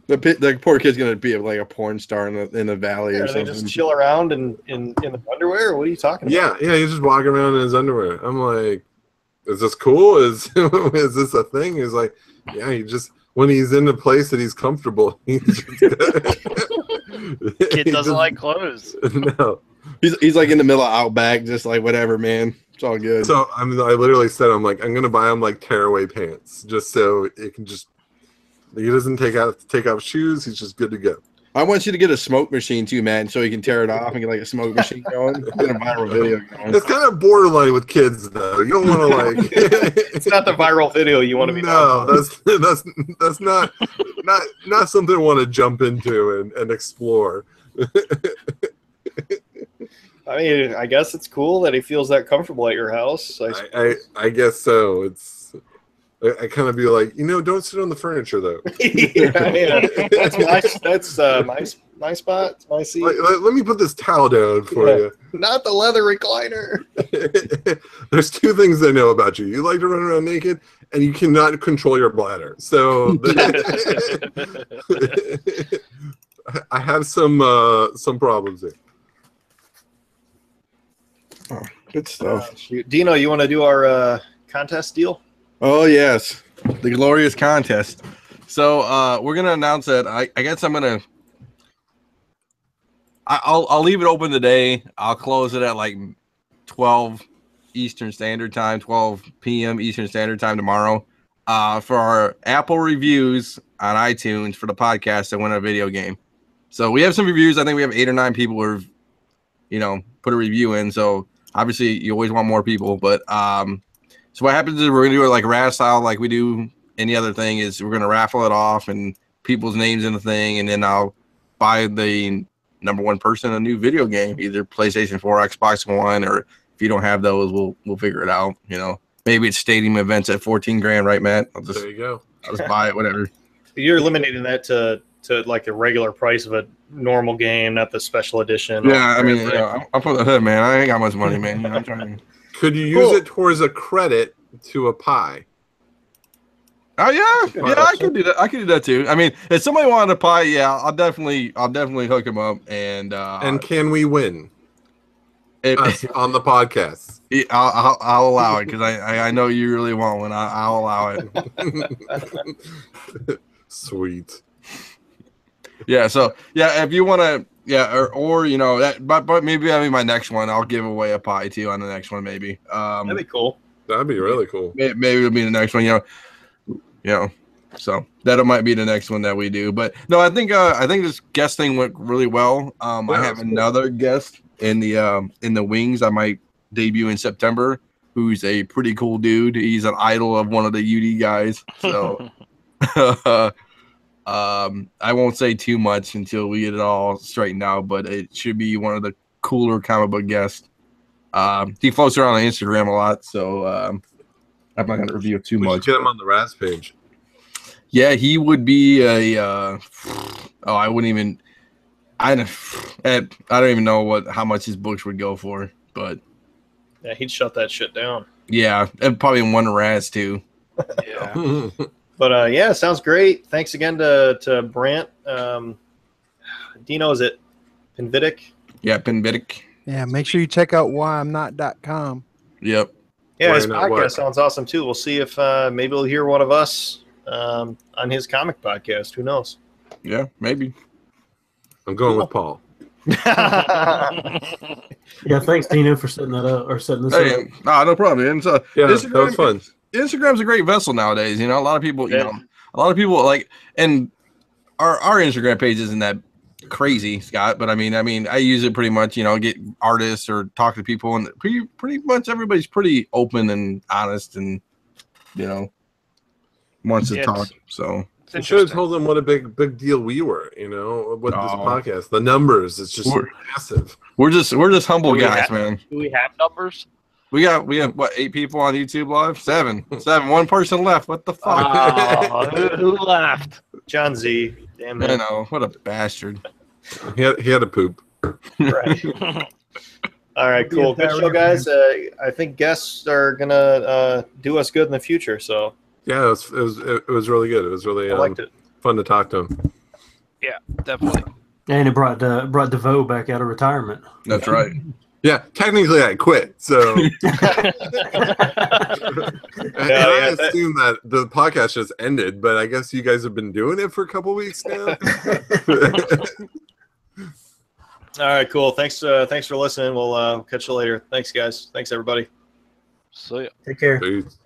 The poor kid's gonna be like a porn star in the valley or something. They just chill around in the underwear. Or what are you talking about? Yeah, he's just walking around in his underwear. I'm like, is this cool? Is this a thing? He's like, yeah. He just when he's in a place that he's comfortable, he's just, Kid doesn't like clothes. No, he's like in the middle of Outback, just like whatever, man. It's all good. So I literally said, I'm gonna buy him like tearaway pants just so it can just. He doesn't take off shoes. He's just good to go. I want you to get a smoke machine too, man, so he can tear it off and get like a smoke machine going. Get a viral video going. It's kind of borderline with kids, though. You don't want to It's not the viral video you want to be. No, that's not something I want to jump into and explore. I mean, I guess it's cool that he feels that comfortable at your house. I guess so. I kind of be like, don't sit on the furniture though. yeah. That's my spot. It's my seat. Let me put this towel down for you. Not the leather recliner. There's two things I know about you. You like to run around naked, and you cannot control your bladder. So I have some problems there. Oh, good stuff. Dino, you want to do our contest deal? Oh yes, the glorious contest. So we're gonna announce that. I guess I'm gonna. I'll leave it open today. I'll close it at like 12 Eastern Standard Time, 12 p.m. Eastern Standard Time tomorrow. For our Apple reviews on iTunes for the podcast that win a video game. So we have some reviews. I think we have 8 or 9 people who have, put a review in. So obviously you always want more people, but so what happens is we're going to do it like RAS style, like we do any other thing, is we're going to raffle it off and people's names in the thing, and then I'll buy the number one person a new video game, either PlayStation 4, Xbox One, or if you don't have those, we'll figure it out. Maybe it's stadium events at $14,000, right, Matt? There you go. I'll just buy it, whatever. You're eliminating that to like the regular price of a normal game, not the special edition. Yeah, I mean, I'm from the hood, man. I ain't got much money, man. I'm trying to... Could you use it towards a credit to a pie? Oh yeah, I could do that. I could do that too. I mean, if somebody wanted a pie, yeah, I'll definitely hook them up. And can we win? On the podcast? Yeah, I'll allow it because I know you really want one. I'll allow it. Sweet. Yeah. So yeah, if you want to. Yeah, or that, but maybe my next one, I'll give away a pie too on the next one, maybe. That'd be cool. That'd be really cool. Maybe it'll be the next one, So that might be the next one that we do. But no, I think this guest thing went really well. I have another guest in the wings. I might debut in September. Who's a pretty cool dude. He's an idol of one of the UD guys. So I won't say too much until we get it all straightened out, but it should be one of the cooler comic book guests. He floats around on Instagram a lot, so I'm not going to review it too We much. should get him on the Raz page. Yeah, he would be a. I wouldn't even. I don't even know how much his books would go for, but Yeah, he'd shut that shit down. yeah, and probably one Raz too. Yeah. But yeah, sounds great. Thanks again to Brant. Dino, is it Pinvidic? Yeah, Pinvidic. Yeah, make sure you check out whyimnot.com. Yep. Yeah, Why his not podcast what? sounds awesome too. We'll see if maybe we'll hear one of us on his comic podcast. Who knows? Yeah, maybe. I'm going with Paul. Yeah, thanks, Dino, for setting that up or setting this up. Hey, no problem, man. So Yeah, that was fun. Instagram's a great vessel nowadays. You know, a lot of people, Yeah. a lot of people like, and our Instagram page isn't that crazy, Scott. But I mean, I use it pretty much. You know, get artists or talk to people, and pretty much everybody's pretty open and honest, and you know, wants to Yeah, talk. So You should have told them what a big deal we were. You know, with this podcast, the numbers. It's just massive. we're just humble Do we guys, have- man. Do we have numbers? We have what 8 people on YouTube live? 7. 1 person left. What the fuck? Oh, who left? John Z. Damn I it. know, what a bastard. He had to poop. Right. All right, cool. Good show, guys. I think guests are gonna do us good in the future. So Yeah, it was really good. It was really I liked it. fun to talk to him. Yeah, definitely. And it brought DeVoe back out of retirement. That's right. Yeah, technically I quit, so and I assume that the podcast just ended, but I guess you guys have been doing it for a couple weeks now. All right, cool. Thanks for listening. We'll catch you later. Thanks, guys. Thanks, everybody. So yeah. Take care. Peace.